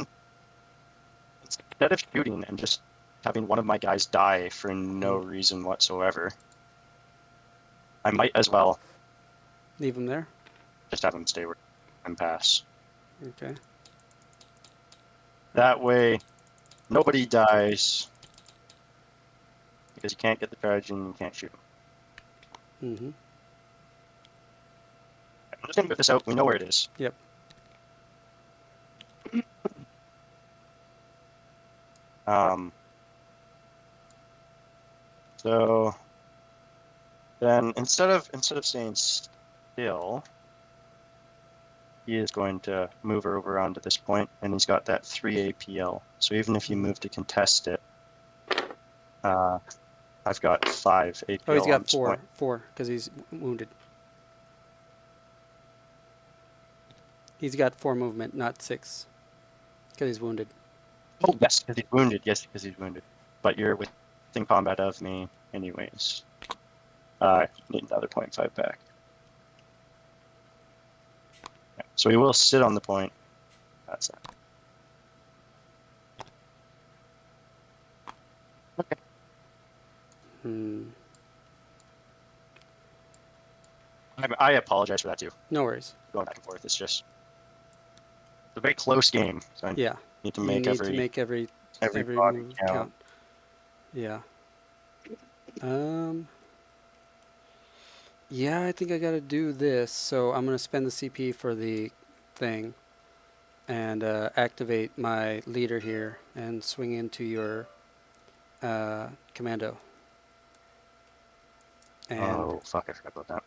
instead of shooting and just having one of my guys die for no reason whatsoever, I might as well Leave him there? just have him stay where and pass. Okay. That way, nobody dies because you can't get the charge and you can't shoot him. Mm-hmm. I'm just gonna put this out. We know where it is. Yep. So then instead of staying still, he is going to move her over onto this point, and he's got that 3 APL. So even if you move to contest it, I've got 5 APL Oh, he's on got this point. four, because he's wounded. He's got 4 movement, not 6, because he's wounded. Oh, yes, because he's wounded. Yes, because he's wounded. But you're within combat of me anyways. I need another 0.5 back. Yeah, so he will sit on the point. That's that. Okay. I apologize for that too. No worries. Going back and forth. It's just a very close game. So I Yeah. need to You make need to make every body move count. Yeah. Yeah, I think I gotta do this. So I'm gonna spend the CP for the thing and activate my leader here and swing into your commando. And Oh, fuck, I forgot about that.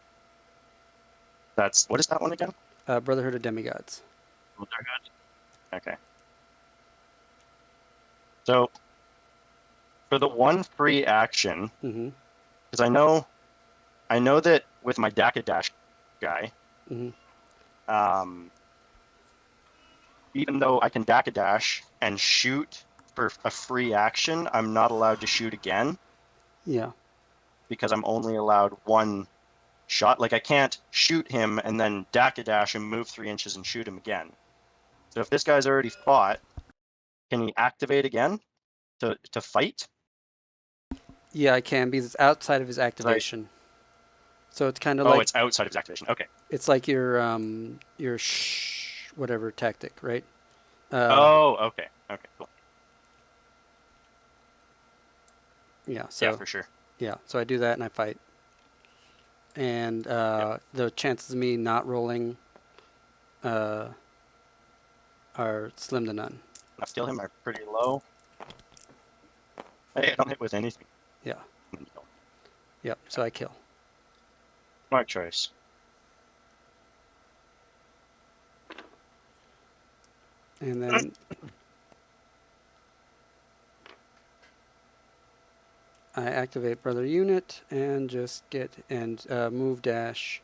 That's, what is that one again? Brotherhood of Demigods. Okay. So, for the one free action, Mm-hmm. because I know that with my Dash guy, Mm-hmm. Even though I can Dash and shoot for a free action, I'm not allowed to shoot again Yeah. because I'm only allowed 1 shot. Like, I can't shoot him and then Dash and move 3 inches and shoot him again. So if this guy's already fought, can he activate again to fight? Yeah, I can because it's outside of his activation. So it's kind of like it's outside of his activation. Okay. it's like your whatever tactic, right? Okay. Okay, cool. Yeah. So Yeah, for sure. yeah, so I do that and I fight. And the chances of me not rolling are slim to none. I kill him are pretty low. Hey, I don't hit with anything. Yeah. Yep. So I kill. Smart choice. And then I activate brother unit and just get and move dash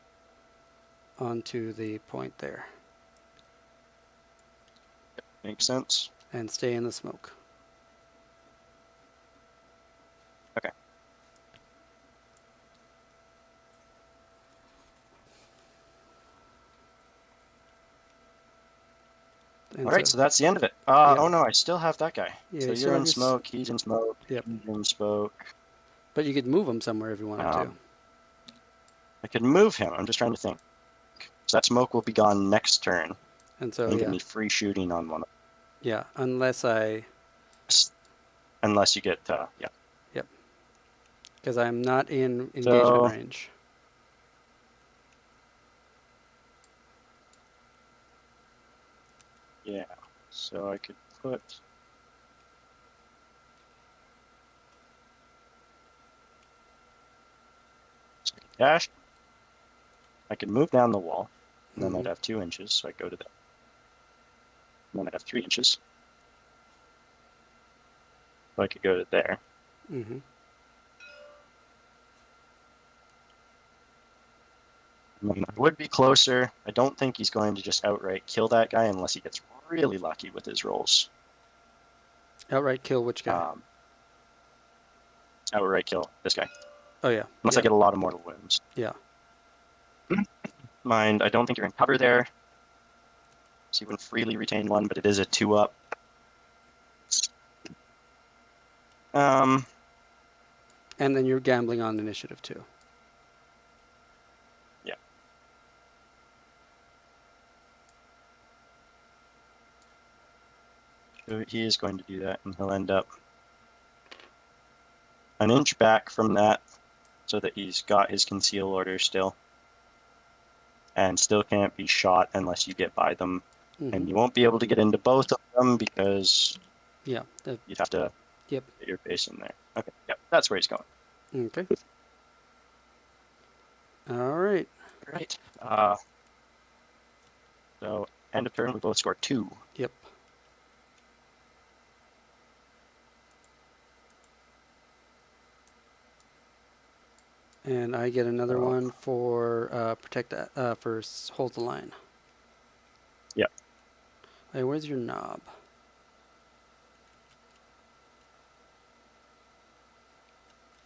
onto the point there Makes sense. and stay in the smoke. Okay. And All right, so that's the end of it. Oh no, I still have that guy. Yeah, so you still you're have in your smoke, he's in smoke, Yep. he's in smoke. But you could move him somewhere if you wanted to. I could move him. I'm just trying to think. So that smoke will be gone next turn. And so And give me free shooting on one of yeah, unless I unless you get yeah. Yep. Because I'm not in engagement range. Yeah. So I could put dash. I could move down the wall, and then I'd have 2 inches, so I'd go to that. And then I'd have 3 inches. So I could go to there. Mm-hmm. And then I would be closer. I don't think he's going to just outright kill that guy unless he gets really lucky with his rolls. Outright kill which guy? Outright kill this guy. Oh yeah. Unless I get a lot of mortal wounds. Yeah. Mind, I don't think you're in cover there. So you wouldn't freely retain 1, but it is a 2-up. And then you're gambling on initiative too. Yeah. So he is going to do that, and he'll end up an inch back from that, so that he's got his conceal order still. and still can't be shot unless you get by them. Mm-hmm. And you won't be able to get into both of them because Yeah. you'd have to Yep. get your base in there. Okay, yep, that's where he's going. Okay. All right. All right. So end of turn, we both score 2. Yep. And I get another Oh. one for protect for hold the line. Yep. Hey, where's your knob?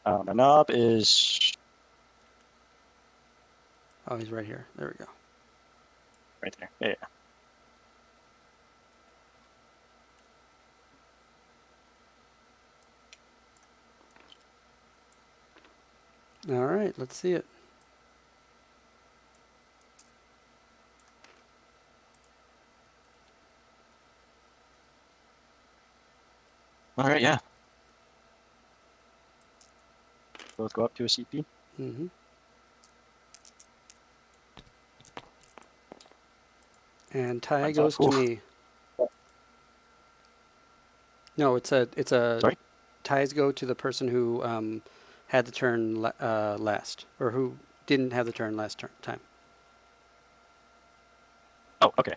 My knob is Oh, he's right here. There we go. right there. Yeah. All right, let's see it. All right, yeah. Both go up to a CP. Mm-hmm. And tie Mine's goes off. to Oof. me. No, it's a Sorry? ties go to the person who had the turn last, or who didn't have the turn last time. Oh, okay.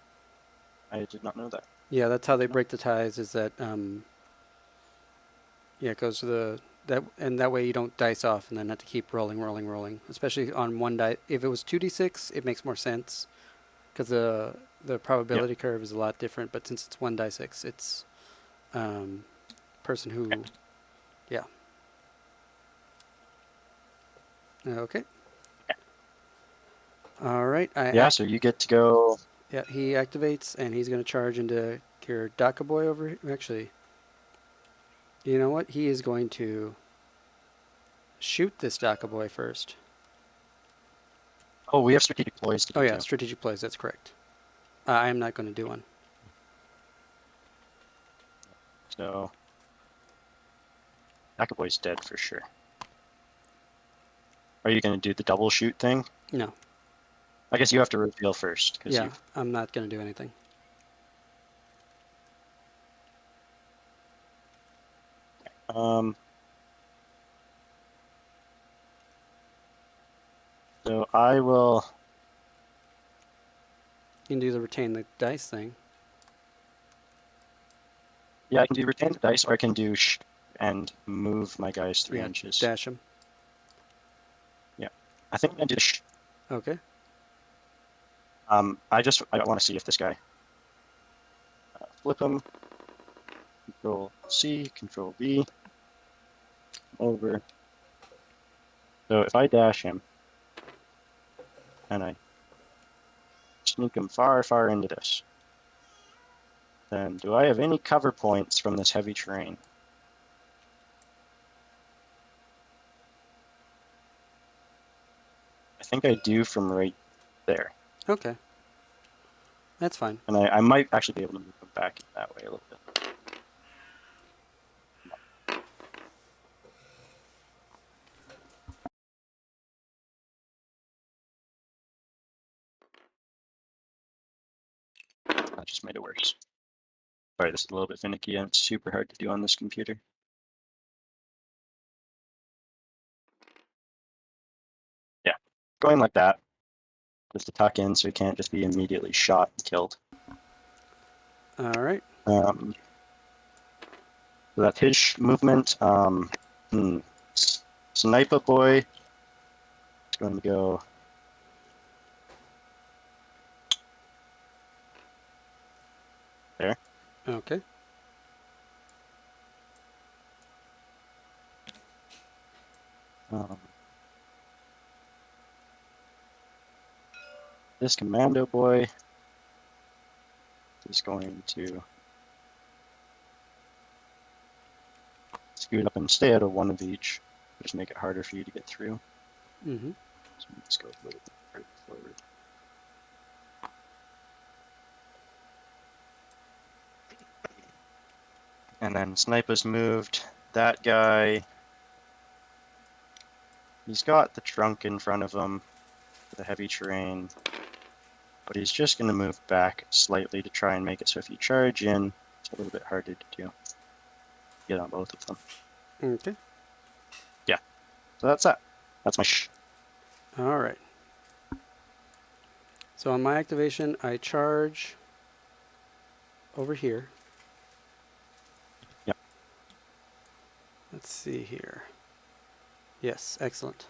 I did not know that. Yeah, that's how they break the ties. Is that yeah, it goes to the and that way you don't dice off and then have to keep rolling. Especially on one die. If it was 2d6, it makes more sense because the probability curve is a lot different. But since it's 1d6, it's person who, yeah. Okay. All right. Yeah, so you get to go. Yeah, he activates and he's going to charge into your Daka boy over here. Actually, you know what? He is going to shoot this Daka boy first. Oh, we have strategic ploys to do Oh yeah, too. strategic plays. That's correct. I am not going to do one. So Boy's dead for sure. Are you going to do the double shoot thing? No. I guess you have to reveal first. Yeah, I'm not going to do anything. So I will. You can do the retain the dice thing. Yeah, I can do retain the dice, or I can do and move my guys 3 Yeah, inches. dash him. Yeah, I think I'm gonna do the Okay. I want to see if this guy flip him. Control C, Control V, over. So if I dash him, and I sneak him far, far into this, then do I have any cover points from this heavy terrain? I think I do from right there. Okay. That's fine. And I might actually be able to move him back that way a little bit. That just made it worse. Sorry, this is a little bit finicky and it's super hard to do on this computer. Yeah, going like that, just to tuck in so he can't just be immediately shot and killed. All right. So that's his movement. Sniper boy is going to go there. Okay. This Kommando boy is going to scoot up and stay out of one of each. Just make it harder for you to get through. Mm-hmm. So let's go a little bit further forward. And then Sniper's moved. That guy, he's got the trunk in front of him, the heavy terrain. But he's just going to move back slightly to try and make it so if you charge in, it's a little bit harder to do. Get on both of them. Okay. So that's that. That's my All right. So on my activation, I charge over here. Yep. Let's see here. Yes, excellent.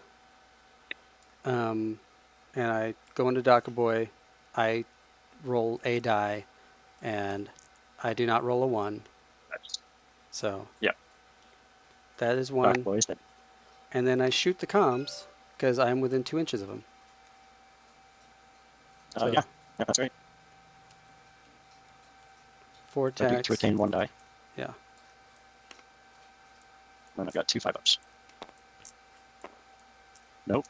And I go into Boy. I roll a die, and I do not roll a 1. So Yep. that is 1. Boys then. And then I shoot the comms because I'm within 2 inches of them. So Yeah, that's right. 4 I do attacks. to retain 1 die. Yeah. Then I've got 2 5-ups. Nope.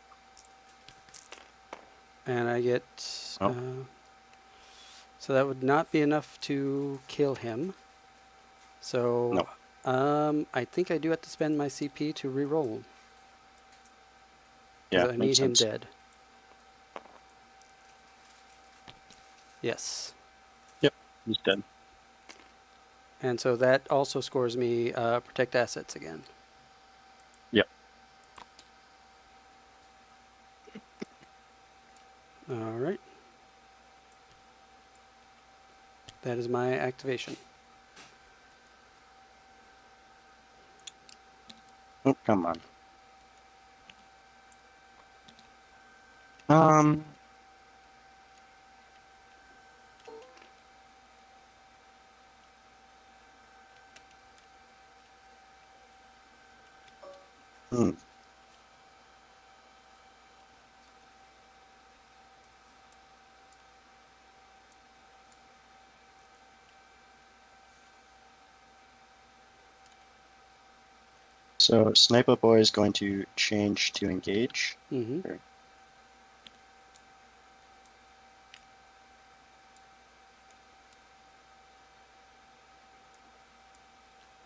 And I get... Oh. so that would not be enough to kill him. So I think I do have to spend my CP to re-roll. Yeah, I need him sense. dead. Yes. Yep, he's dead. And so that also scores me protect assets again. Yep. All right. That is my activation. Oh, come on. So Sniper Boy is going to change to engage. Mm-hmm. Or-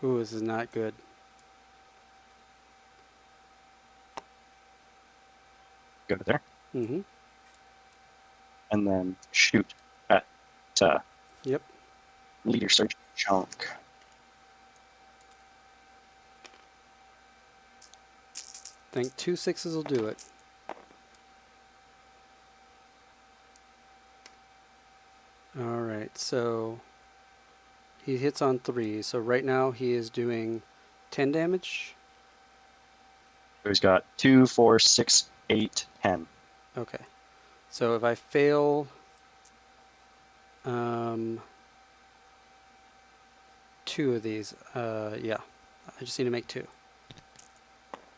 Ooh, this is not good. Go to there. Mm-hmm. And then shoot at Yep. Leader Sergeant Chunk. I think 2 6s will do it. All right, so he hits on 3. So right now he is doing 10 damage. So he's got 2, 4, 6, 8, 10. Okay. So if I fail 2 of these, yeah, I just need to make 2.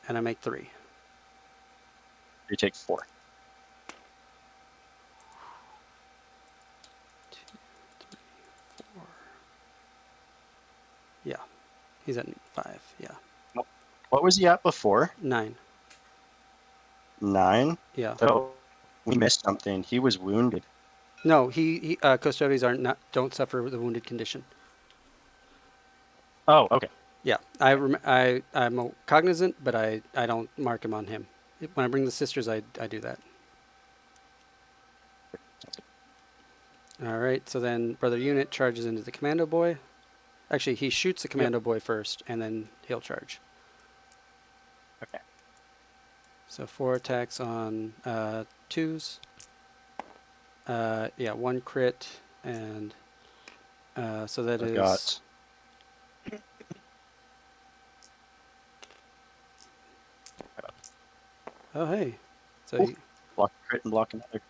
And I make 3. You take 4. 2, 3, 4. Yeah, he's at 5. Yeah, What was he at before? 9. 9? Yeah. Oh, we missed something. He was wounded. No, he custodians don't suffer the wounded condition. Oh, okay. Yeah, I'm cognizant, but I don't mark him on him. When I bring the sisters, I do that. All right, so then Brother Unit charges into the Commando Boy. Actually, he shoots the Commando Boy first, and then he'll charge. Okay. So 4 attacks on 2s. Yeah, 1 crit, and so that I've is... got... Oh, hey. So, Ooh. Block crit and block another.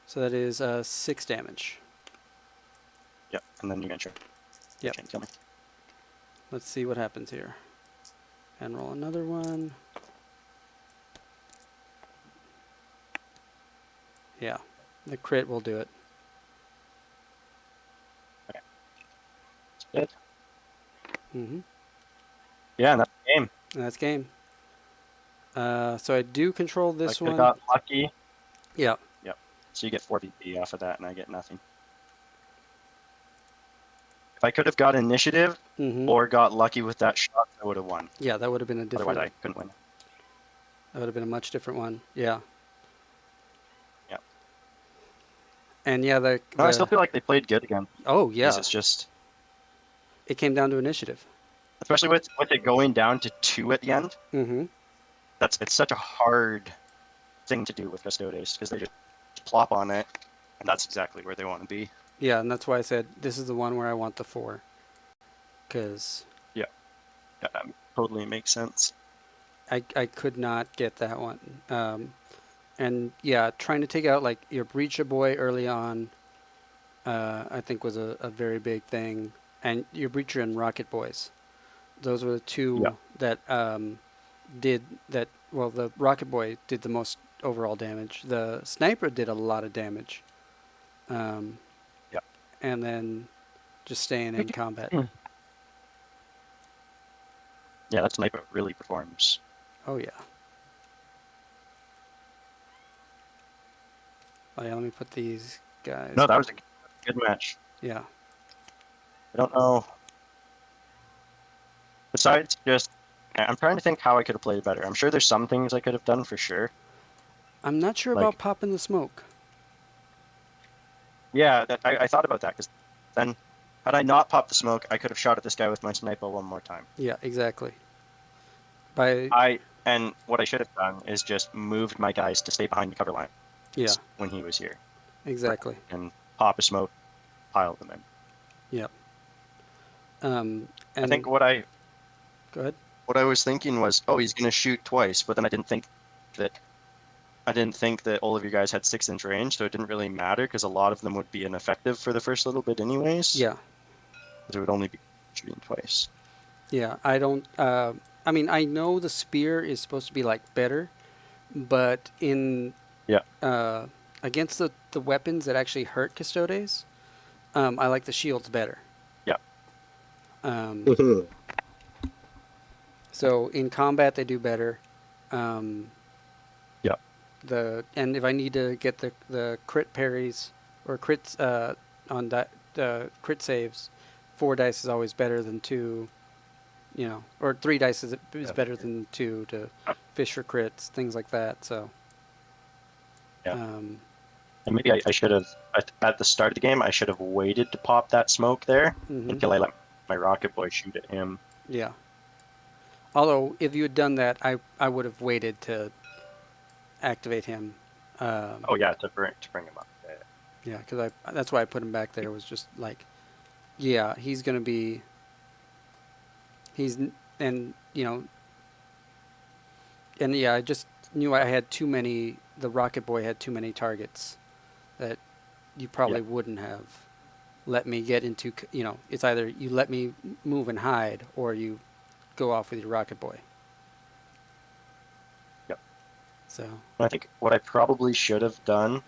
so that is 6 damage. Yep, and then you're going to try. Yep. Kill me. Let's see what happens here. And roll another one. Yeah, the crit will do it. Good. Mm-hmm. Yeah, and that's the game. And that's game. So I do control this I one. got lucky. Yeah. Yep. So you get 4 VP off of that, and I get nothing. If I could have got initiative Mm-hmm. or got lucky with that shot, I would have won. Yeah, that would have been a different. Otherwise, I couldn't win. That would have been a much different one. Yeah. Yep. And yeah, No, I still feel like they played good again. oh Because yeah, it's just, it came down to initiative. especially with it going down to 2 at the end, Mm-hmm. it's such a hard thing to do with Custodes because they just plop on it, and that's exactly where they want to be. Yeah, and that's why I said this is the one where I want the 4, because Yeah, that totally makes sense. I could not get that one. And yeah, trying to take out like your Breacher Boy early on, I think was a very big thing, and your Breacher and Rocket Boys. Those were the Yeah. two that did that. Well, the Rocket Boy did the most overall damage. The Sniper did a lot of damage. Um, Yeah. and then just staying in combat. Yeah, that sniper really performs. Oh yeah. Oh yeah. Let me put these guys. No, that was a good match. Yeah. I don't know. Besides just, I'm trying to think how I could have played better. I'm sure there's some things I could have done for sure. I'm not sure Like, about popping the smoke. yeah, I thought about that because then, had I not popped the smoke, I could have shot at this guy with my sniper one more time. Yeah, exactly. By And what I should have done is just moved my guys to stay behind the cover line. yeah, When he was here, exactly. and pop a smoke, pile them in. Yep. And I think go ahead. what I was thinking was, oh, he's gonna shoot twice, but then I didn't think that all of you guys had 6-inch range, so it didn't really matter because a lot of them would be ineffective for the first little bit, anyways. Yeah. Because it would only be shooting twice. Yeah. I don't. I mean, I know the spear is supposed to be like better, but in Yeah. against the weapons that actually hurt Custodes, I like the shields better. Yeah. So in combat they do better. Yeah. And if I need to get the crit parries or crits on crit saves, 4 dice is always better than 2. You know, or 3 dice is Yeah. better than 2 to fish for crits, things like that. So. Yeah. And maybe I should have, at the start of the game, I should have waited to pop that smoke there until I let my Rocket Boy shoot at him. Yeah. Although, if you had done that, I would have waited to activate him. Oh yeah, to bring him up. Yeah, because that's why I put him back there. Was just like, yeah, he's gonna be. And yeah, I just knew I had too many. The Rocket Boy had too many targets that you probably wouldn't have let me get into. You know, it's either you let me move and hide, or you go off with your Rocket Boy. Yep. So I think what I probably should have done,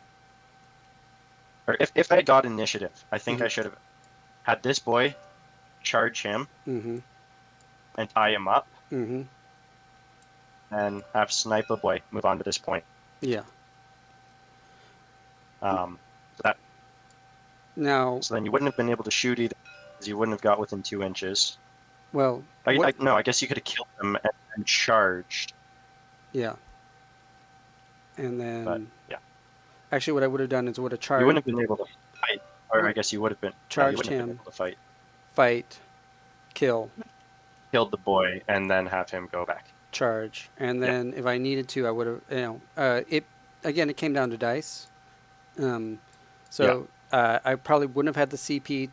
or if I got initiative, I think I should have had this boy charge him and tie him up, and have Sniper Boy move on to this point. Yeah. So then you wouldn't have been able to shoot either, because you wouldn't have got within 2 inches. Well, I guess you could have killed him and charged. Yeah. And then, but, yeah. Actually, what I would have done is would have charged. You wouldn't have been able to fight, or I guess you would have been charged him. Been able to fight, kill, killed the boy, and then have him go back. Charge, and then if I needed to, I would have. It came down to dice. I probably wouldn't have had the CP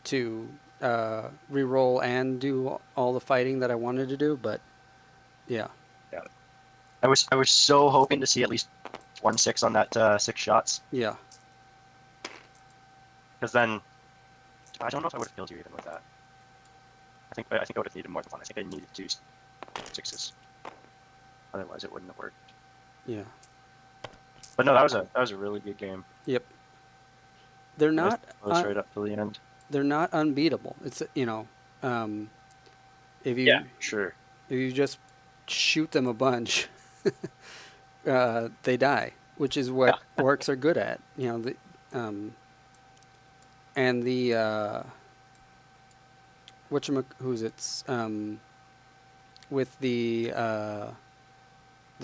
to re-roll and do all the fighting that I wanted to do, but yeah. Yeah. I was so hoping to see at least 1-6 on that 6 shots. Yeah. Because then, I don't know if I would have killed you even with that. I think I would have needed more than 1. I think I needed 2 6s. Otherwise, it wouldn't have worked. Yeah. But no, that was a really good game. Yep. They're not right up to the end. They're not unbeatable. It's if you sure. If you just shoot them a bunch, they die, which is what orcs are good at. And the with the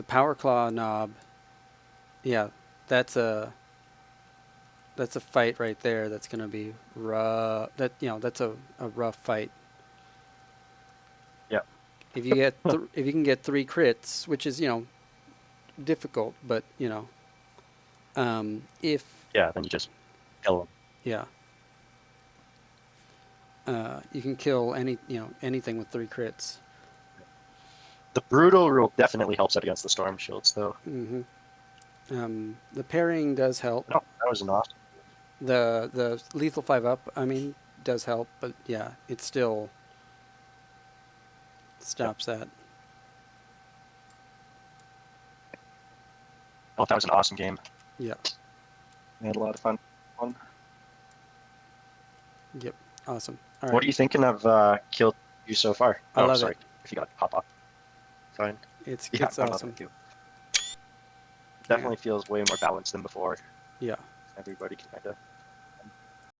power claw knob, Yeah, that's a fight right there. That's gonna be rough. That's a rough fight. Yeah. If you get if you can get 3 crits, which is difficult, but if Yeah, then you just kill them. yeah, you can kill anything with 3 crits. The brutal rule definitely helps out against the storm shields, though. hmm The parrying does help. No, that was an awesome. The lethal 5-up, I mean, does help, but yeah, it still stops that. Oh, that was an awesome game. Yeah. I had a lot of fun. Yep. Awesome. All What right. are you thinking of Kill You so far? I love sorry. it. If you got pop up. Fine. It's Yeah, I love awesome. it too. Definitely feels way more balanced than before. Yeah. Everybody can kind of